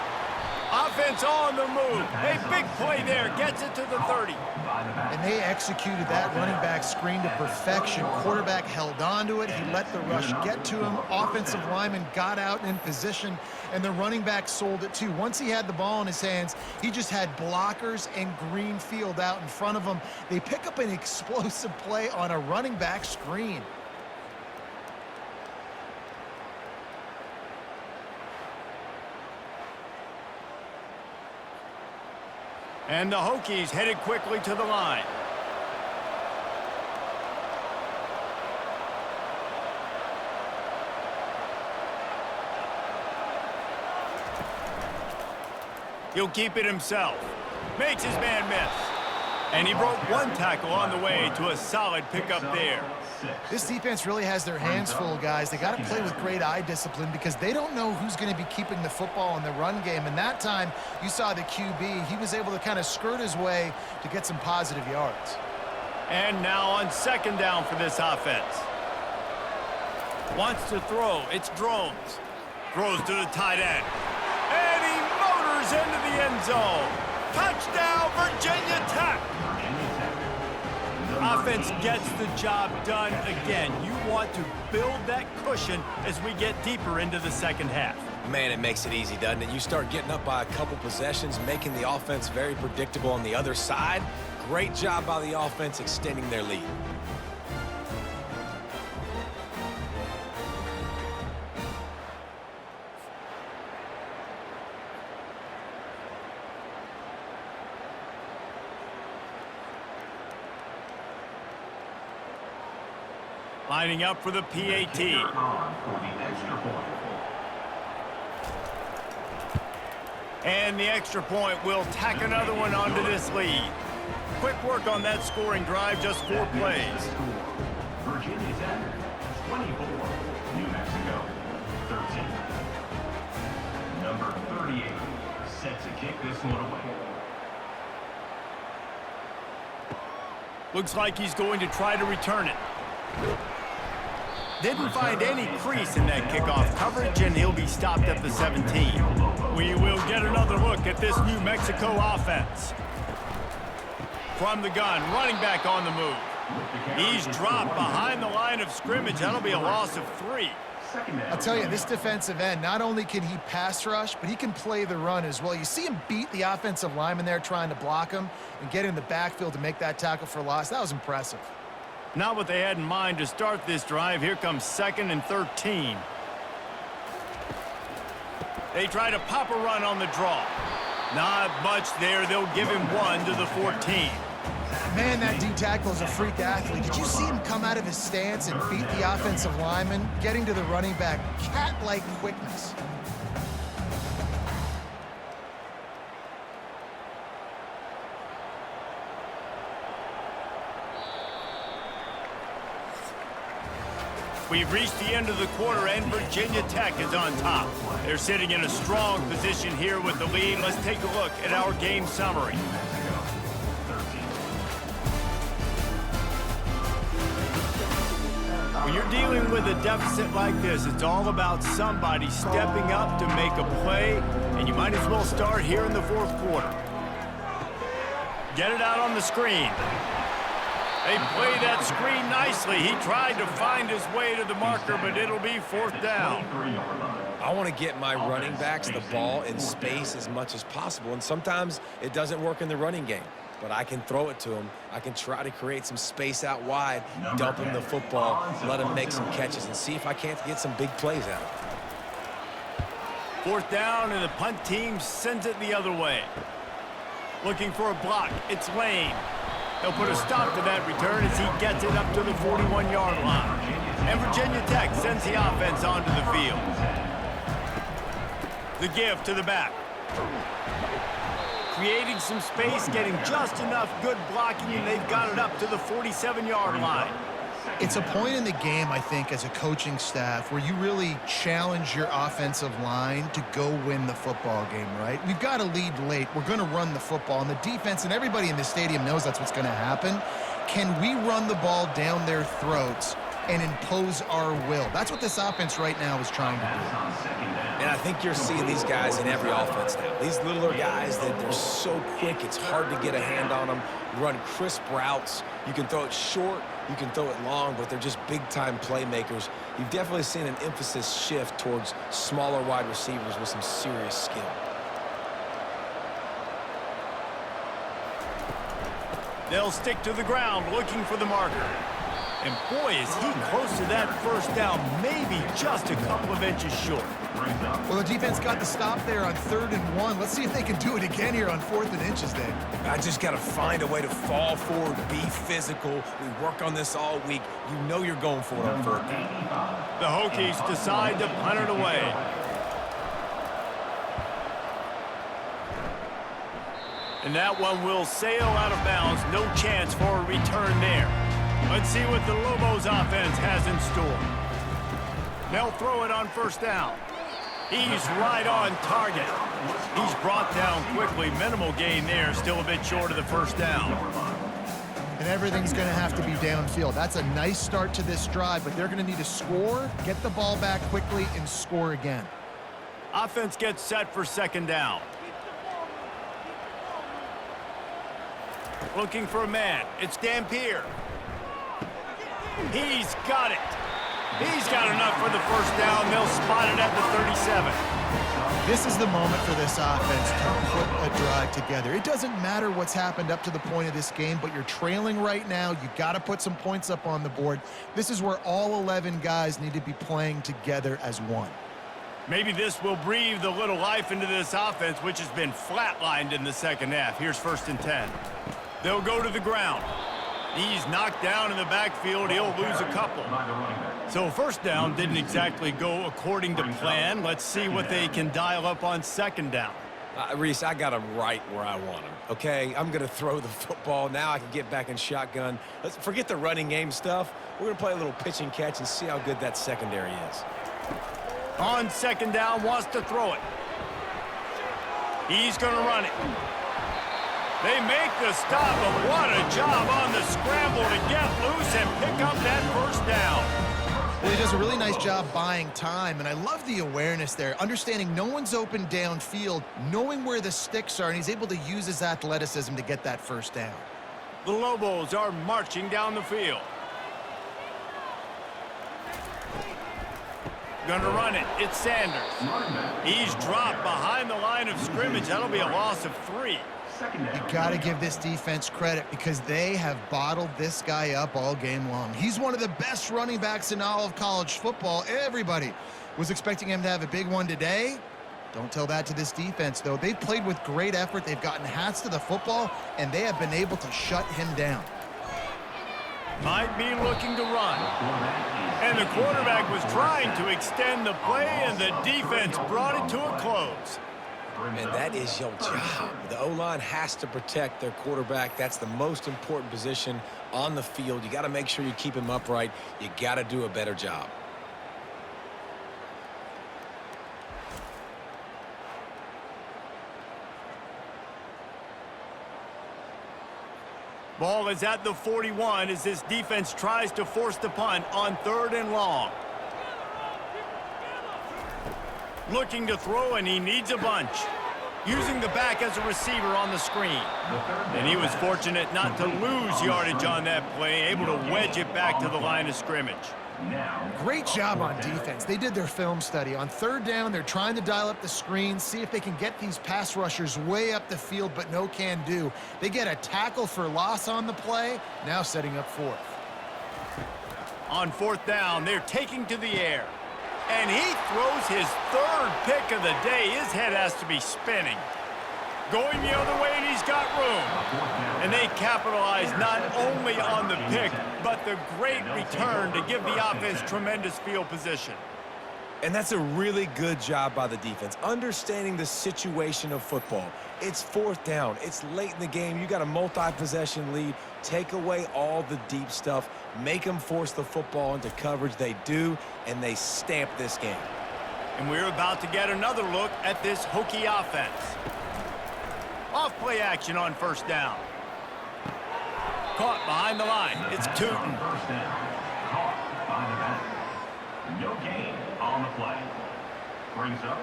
Offense on the move. A big play there. Gets it to the 30. And they executed that running back screen to perfection. Quarterback held on to it. He let the rush get to him. Offensive lineman got out in position, and the running back sold it too. Once he had the ball in his hands, he just had blockers and green field out in front of him. They pick up an explosive play on a running back screen. And the Hokies headed quickly to the line. He'll keep it himself. Makes his man miss. And he broke one tackle on the way to a solid pickup there. This defense really has their hands full, guys. They got to play with great eye discipline because they don't know who's going to be keeping the football in the run game. And that time, you saw the QB. He was able to kind of skirt his way to get some positive yards. And now on second down for this offense. Wants to throw. It's Drones. Throws to the tight end. And he motors into the end zone. Touchdown, Virginia Tech. Offense gets the job done again. You want to build that cushion as we get deeper into the second half. Man, it makes it easy, doesn't it? You start getting up by a couple possessions, making the offense very predictable on the other side. Great job by the offense extending their lead. Lining up for the PAT. And the extra point will tack another one onto this lead. Quick work on that scoring drive, just 4 plays. Virginia Tech, 24. New Mexico, 13. Number 38, set to kick this one away. Looks like he's going to try to return it. Didn't find any crease in that kickoff coverage, and he'll be stopped at the 17. We will get another look at this New Mexico offense. From the gun, running back on the move. He's dropped behind the line of scrimmage. That'll be a loss of 3. I'll tell you, this defensive end, not only can he pass rush, but he can play the run as well. You see him beat the offensive lineman there trying to block him and get in the backfield to make that tackle for loss. That was impressive. Not what they had in mind to start this drive. Here comes 2nd and 13. They try to pop a run on the draw. Not much there. They'll give him 1 to the 14. Man, that D-tackle is a freak athlete. Did you see him come out of his stance and beat the offensive lineman, getting to the running back? Cat-like quickness. We've reached the end of the quarter, and Virginia Tech is on top. They're sitting in a strong position here with the lead. Let's take a look at our game summary. When you're dealing with a deficit like this, it's all about somebody stepping up to make a play, and you might as well start here in the 4th quarter. Get it out on the screen. They play that screen nicely. He tried to find his way to the marker, but it'll be 4th down. I want to get my running backs the ball in space as much as possible, and sometimes it doesn't work in the running game. But I can throw it to him. I can try to create some space out wide, dump him the football, let him make some catches, and see if I can't get some big plays out of it. 4th down, and the punt team sends it the other way. Looking for a block. It's Lane. They'll put a stop to that return as he gets it up to the 41-yard line. And Virginia Tech sends the offense onto the field. The give to the back. Creating some space, getting just enough good blocking, and they've got it up to the 47-yard line. It's a point in the game, I think, as a coaching staff where you really challenge your offensive line to go win the football game, right? We've got to lead late. We're going to run the football, and the defense and everybody in the stadium knows that's what's going to happen. Can we run the ball down their throats and impose our will? That's what this offense right now is trying to do. And I think you're seeing these guys in every offense now. These littler guys, they're so quick, it's hard to get a hand on them. Run crisp routes. You can throw it short, you can throw it long, but they're just big-time playmakers. You've definitely seen an emphasis shift towards smaller wide receivers with some serious skill. They'll stick to the ground looking for the marker. And boy, is he close to that first down, maybe just a couple of inches short. Well, the defense got the stop there on 3rd and 1. Let's see if they can do it again here on 4th and inches, Dave. I just got to find a way to fall forward, be physical. We work on this all week. You know you're going for it on 4th down. The Hokies decide to punt it away. And that one will sail out of bounds. No chance for a return there. Let's see what the Lobos offense has in store. They'll throw it on 1st down. He's right on target. He's brought down quickly. Minimal gain there. Still a bit short of the 1st down. And everything's going to have to be downfield. That's a nice start to this drive, but they're going to need to score, get the ball back quickly, and score again. Offense gets set for 2nd down. Looking for a man. It's Dampier. He's got it. He's got enough for the 1st down. They'll spot it at the 37. This is the moment for this offense to put a drive together. It doesn't matter what's happened up to the point of this game, but you're trailing right now. You got to put some points up on the board. This is where all 11 guys need to be playing together as one. Maybe this will breathe a little life into this offense, which has been flatlined in the 2nd half. Here's 1st and 10. They'll go to the ground. He's knocked down in the backfield. He'll lose a couple. So 1st down didn't exactly go according to plan. Let's see what they can dial up on 2nd down. Reese, I got him right where I want him, okay? I'm going to throw the football. Now I can get back in shotgun. Let's forget the running game stuff. We're going to play a little pitch and catch and see how good that secondary is. On 2nd down, wants to throw it. He's going to run it. They make the stop, but what a job on the scramble to get loose and pick up that 1st down. Well, he does a really nice job buying time, and I love the awareness there, understanding no one's open downfield, knowing where the sticks are, and he's able to use his athleticism to get that 1st down. The Lobos are marching down the field. Gonna run it. It's Sanders. He's dropped behind the line of scrimmage. That'll be a loss of 3. You got to give this defense credit because they have bottled this guy up all game long. He's one of the best running backs in all of college football. Everybody was expecting him to have a big one today. Don't tell that to this defense, though. They've played with great effort. They've gotten hats to the football, and they have been able to shut him down. Might be looking to run. And the quarterback was trying to extend the play, and the defense brought it to a close. And that is your job. The O-line has to protect their quarterback. That's the most important position on the field. You got to make sure you keep him upright. You got to do a better job. Ball is at the 41 as this defense tries to force the punt on 3rd and long. Looking to throw, and he needs a bunch. Using the back as a receiver on the screen. And he was fortunate not to lose yardage on that play, able to wedge it back to the line of scrimmage. Great job on defense. They did their film study. On 3rd down, they're trying to dial up the screen, see if they can get these pass rushers way up the field, but no can do. They get a tackle for loss on the play, now setting up 4th. On 4th down, they're taking to the air. And he throws his 3rd pick of the day. His head has to be spinning. Going the other way, and he's got room. And they capitalize not only on the pick, but the great return to give the offense tremendous field position. And that's a really good job by the defense, understanding the situation of football. It's 4th down. It's late in the game. You got a multi-possession lead. Take away all the deep stuff. Make them force the football into coverage. They do, and they stamp this game. And we're about to get another look at this Hokie offense. Off-play action on 1st down. Caught behind the line. It's Tootin. First down. Caught by the back. No gain on the play. Brings up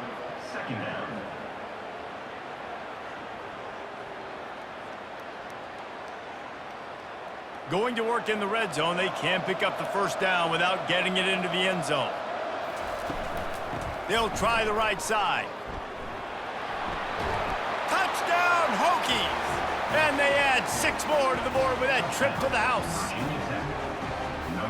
2nd down. Going to work in the red zone. They can't pick up the 1st down without getting it into the end zone. They'll try the right side. Touchdown, Hokies! And they add 6 more to the board with that trip to the house.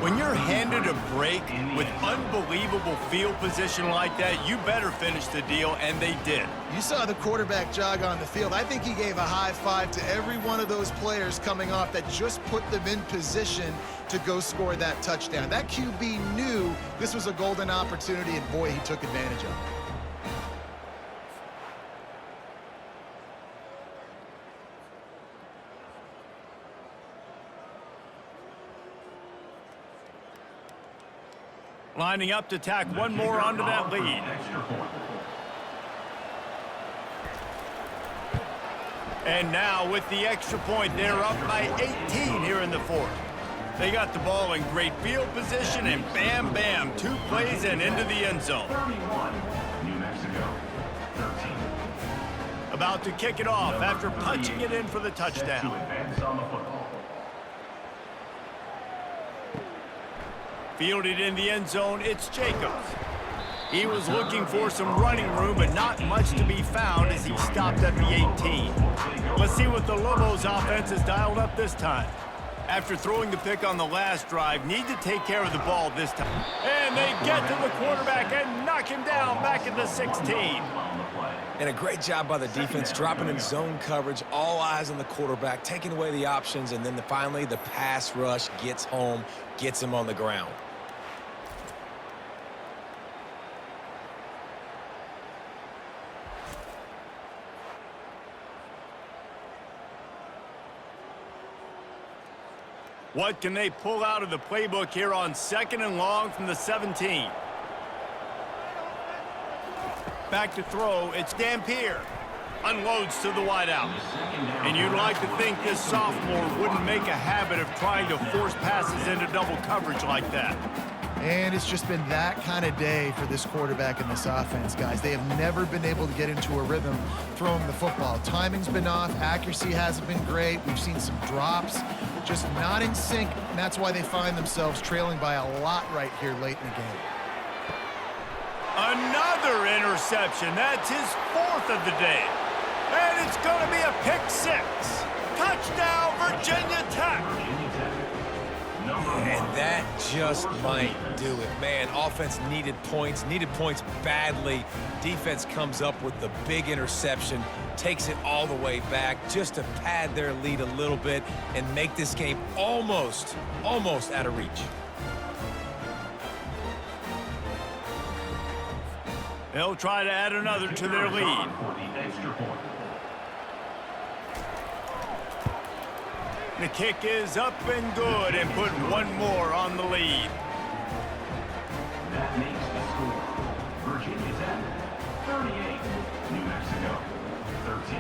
When you're handed a break with unbelievable field position like that, you better finish the deal, and they did. You saw the quarterback jog on the field. I think he gave a high five to every one of those players coming off that just put them in position to go score that touchdown. That QB knew this was a golden opportunity, and boy, he took advantage of it. Lining up to tack one more onto that lead. And now with the extra point, they're up by 18 here in the fourth. They got the ball in great field position, and bam, bam, 2 plays and into the end zone. 31, New Mexico, 13. About to kick it off after punching it in for the touchdown. To advance on the football. Fielded in the end zone, it's Jacobs. He was looking for some running room, but not much to be found as he stopped at the 18. Let's see what the Lobos offense has dialed up this time. After throwing the pick on the last drive, need to take care of the ball this time. And they get to the quarterback and knock him down back at the 16. And a great job by the defense, dropping in zone coverage, all eyes on the quarterback, taking away the options, and then finally the pass rush gets home, gets him on the ground. What can they pull out of the playbook here on 2nd and long from the 17? Back to throw, it's Dampier. Unloads to the wideout. And you'd like to think this sophomore wouldn't make a habit of trying to force passes into double coverage like that. And it's just been that kind of day for this quarterback and this offense, guys. They have never been able to get into a rhythm throwing the football. Timing's been off. Accuracy hasn't been great. We've seen some drops, just not in sync, and that's why they find themselves trailing by a lot right here late in the game. Another interception. That's his 4th of the day. And it's going to be a pick 6. Touchdown, Virginia Tech. And that just might do it. Man, offense needed points badly. Defense comes up with the big interception, takes it all the way back just to pad their lead a little bit and make this game almost out of reach. They'll try to add another to their lead. The kick is up and good, and put one more on the lead. That makes the score. Virginia Tech, 38. New Mexico, 13.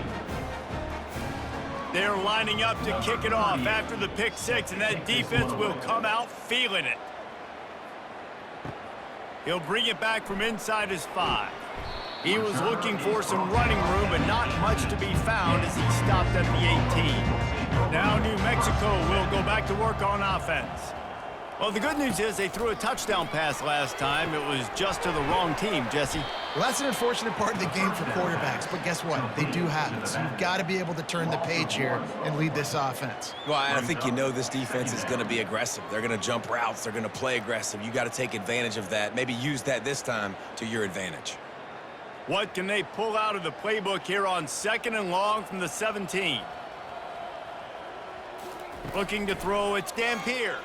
They're lining up to kick it off after the pick 6, and that defense will come out feeling it. He'll bring it back from inside his 5. He was looking for some running room, but not much to be found as he stopped at the 18. Now New Mexico will go back to work on offense. Well, the good news is they threw a touchdown pass last time. It was just to the wrong team, Jesse. Well, that's an unfortunate part of the game for quarterbacks, but guess what? They do have it, so you've got to be able to turn the page here and lead this offense. Well, I think you know this defense is going to be aggressive. They're going to jump routes. They're going to play aggressive. You got to take advantage of that. Maybe use that this time to your advantage. What can they pull out of the playbook here on 2nd and long from the 17? Looking to throw, it's Dampier.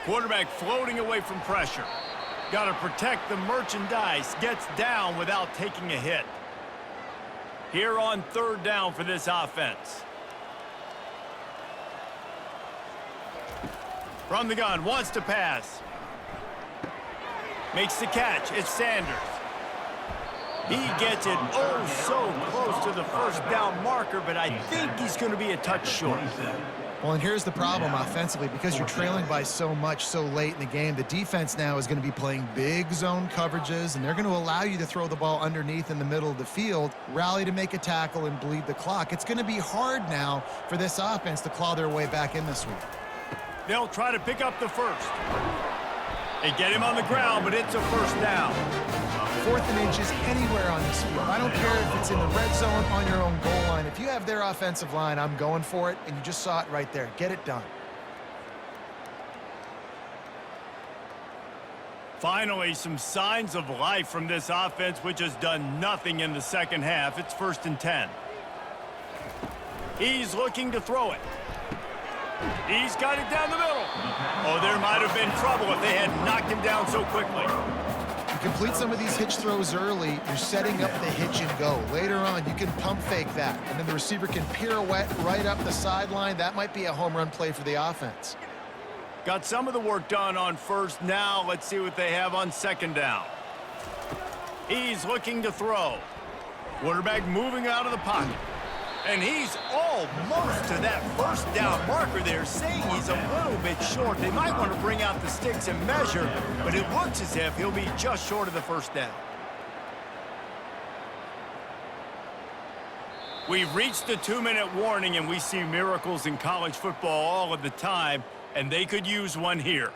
Quarterback floating away from pressure. Got to protect the merchandise. Gets down without taking a hit. Here on 3rd down for this offense. From the gun, wants to pass. Makes the catch, it's Sanders. He gets it so close to the 1st down marker, but I think he's going to be a touch short. Well, and here's the problem offensively. Because you're trailing by so much so late in the game, the defense now is going to be playing big zone coverages, and they're going to allow you to throw the ball underneath in the middle of the field, rally to make a tackle, and bleed the clock. It's going to be hard now for this offense to claw their way back in this one. They'll try to pick up the 1st. They get him on the ground, but it's a 1st down. 4th and inches anywhere on this field. I don't care if it's in the red zone on your own goal line. If you have their offensive line, I'm going for it, and you just saw it right there. Get it done. Finally, some signs of life from this offense, which has done nothing in the second half. It's 1st and 10. He's looking to throw it. He's got it down the middle. Oh, there might have been trouble if they had knocked him down so quickly. You complete some of these hitch throws early, you're setting up the hitch and go. Later on, you can pump fake that, and then the receiver can pirouette right up the sideline. That might be a home run play for the offense. Got some of the work done on 1st. Now let's see what they have on 2nd down. He's looking to throw. Quarterback moving out of the pocket. And he's almost to that 1st down marker there, saying he's a little bit short. They might want to bring out the sticks and measure, but it looks as if he'll be just short of the 1st down. We've reached the 2-minute warning, and we see miracles in college football all of the time, and they could use one here.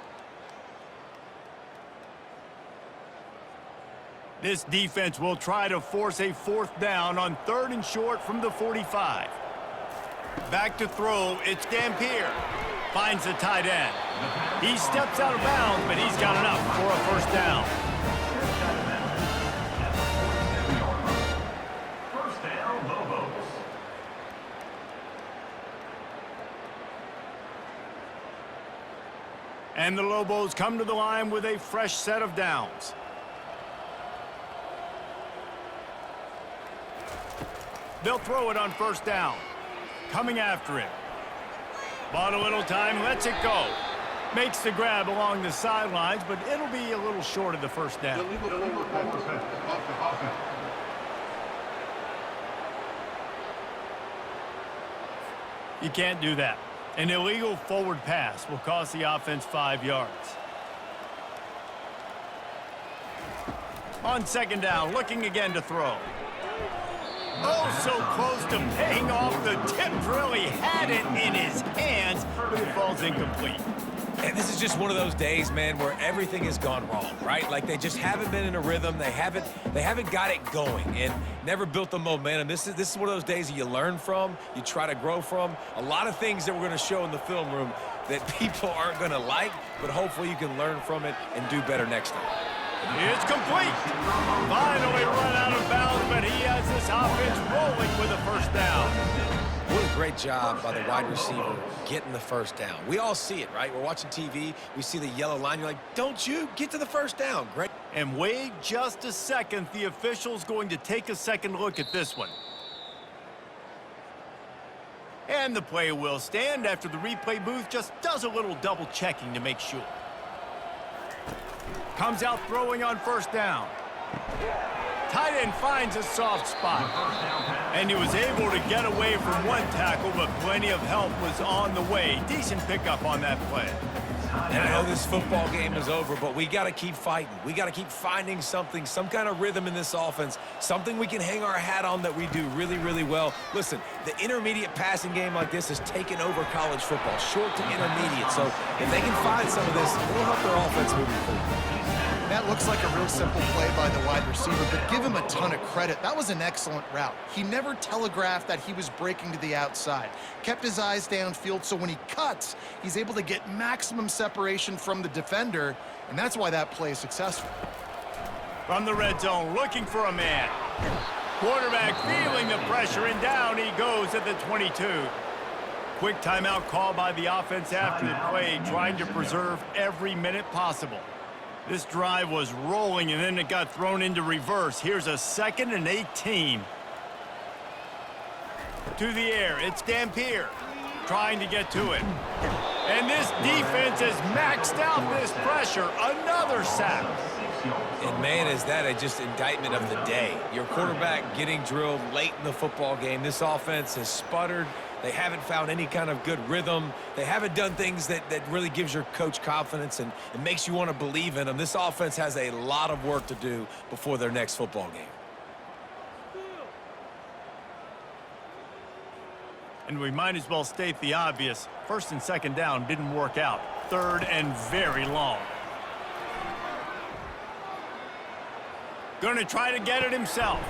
This defense will try to force a 4th down on 3rd and short from the 45. Back to throw, it's Dampier. Finds the tight end. He steps out of bounds, but he's got enough for a 1st down. 1st down, Lobos. And the Lobos come to the line with a fresh set of downs. They'll throw it on 1st down. Coming after it. Bought a little time, lets it go. Makes the grab along the sidelines, but it'll be a little short of the 1st down. You can't do that. An illegal forward pass will cost the offense 5 yards. On 2nd down, looking again to throw. Oh, so close to paying off the tip drill. He had it in his hands, but it falls incomplete. And this is just one of those days, man, where everything has gone wrong, right? Like they just haven't been in a rhythm. They haven't got it going and never built the momentum. This is one of those days that you learn from, you try to grow from. A lot of things that we're going to show in the film room that people aren't going to like, but hopefully you can learn from it and do better next time. It's complete. Finally run out of bounds, but he has this offense rolling with a 1st down. What a great job by the wide receiver getting the 1st down. We all see it, right? We're watching TV. We see the yellow line. You're like, don't you get to the 1st down. Great. And wait just a second. The official's going to take a second look at this one. And the play will stand after the replay booth just does a little double checking to make sure. Comes out throwing on 1st down. Tight end finds a soft spot. And he was able to get away from one tackle, but plenty of help was on the way. Decent pickup on that play. And I know this football game is over, but we got to keep fighting. We got to keep finding something, some kind of rhythm in this offense, something we can hang our hat on that we do really, really well. Listen, the intermediate passing game like this has taken over college football, short to intermediate. So if they can find some of this, it'll help their offense moving forward. That looks like a real simple play by the wide receiver, but give him a ton of credit. That was an excellent route. He never telegraphed that he was breaking to the outside. Kept his eyes downfield, so when he cuts, he's able to get maximum separation from the defender, and that's why that play is successful. From the red zone, looking for a man. Quarterback feeling the pressure, and down he goes at the 22. Quick timeout call by the offense after the play, trying to preserve every minute possible. This drive was rolling, and then it got thrown into reverse. Here's a 2nd and 18. To the air, it's Dampier trying to get to it. And this defense has maxed out this pressure. Another sack. And, man, is that a just indictment of the day. Your quarterback getting drilled late in the football game. This offense has sputtered. They haven't found any kind of good rhythm. They haven't done things that really gives your coach confidence and it makes you want to believe in them. This offense has a lot of work to do before their next football game. And we might as well state the obvious. 1st and 2nd down didn't work out. 3rd and very long. Going to try to get it himself.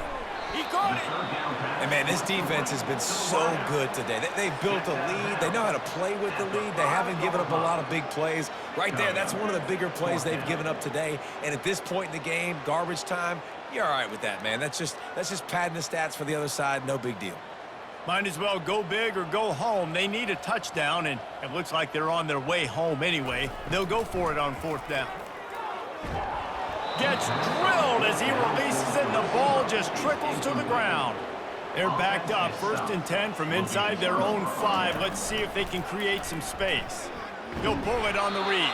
He caught it. Third down pass. And, man, this defense has been so good today. They've built a lead. They know how to play with the lead. They haven't given up a lot of big plays. Right there, that's one of the bigger plays they've given up today. And at this point in the game, garbage time, you're all right with that, man. That's just padding the stats for the other side. No big deal. Might as well go big or go home. They need a touchdown, and it looks like they're on their way home anyway. They'll go for it on 4th down. Gets drilled as he releases it, and the ball just trickles to the ground. They're backed up, 1st and 10 from inside their own 5. Let's see if they can create some space. He'll pull it on the read.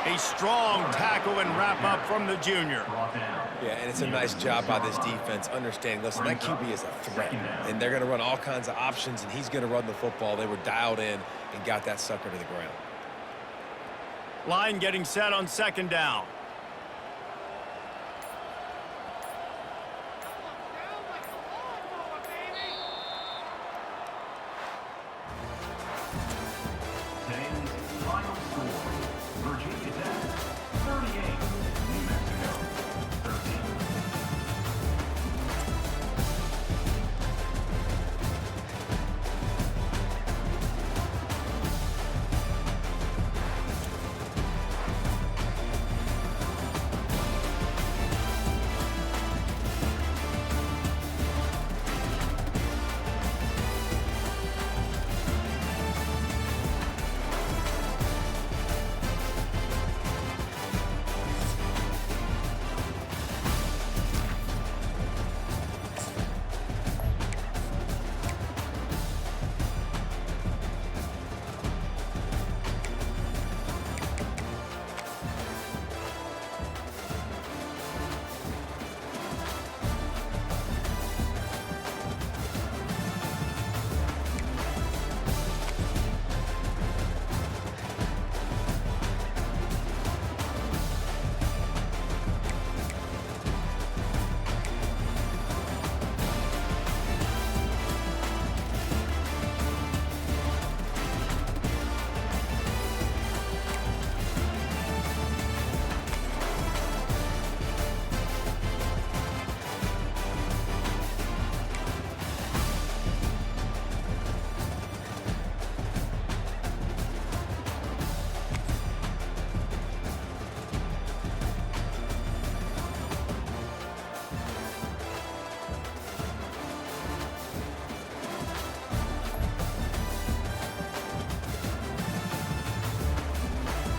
A strong tackle and wrap up from the junior. Brought down. Yeah, and it's a nice job by this defense understanding, listen, that QB is a threat, and they're going to run all kinds of options, and he's going to run the football. They were dialed in and got that sucker to the ground. Line getting set on 2nd down.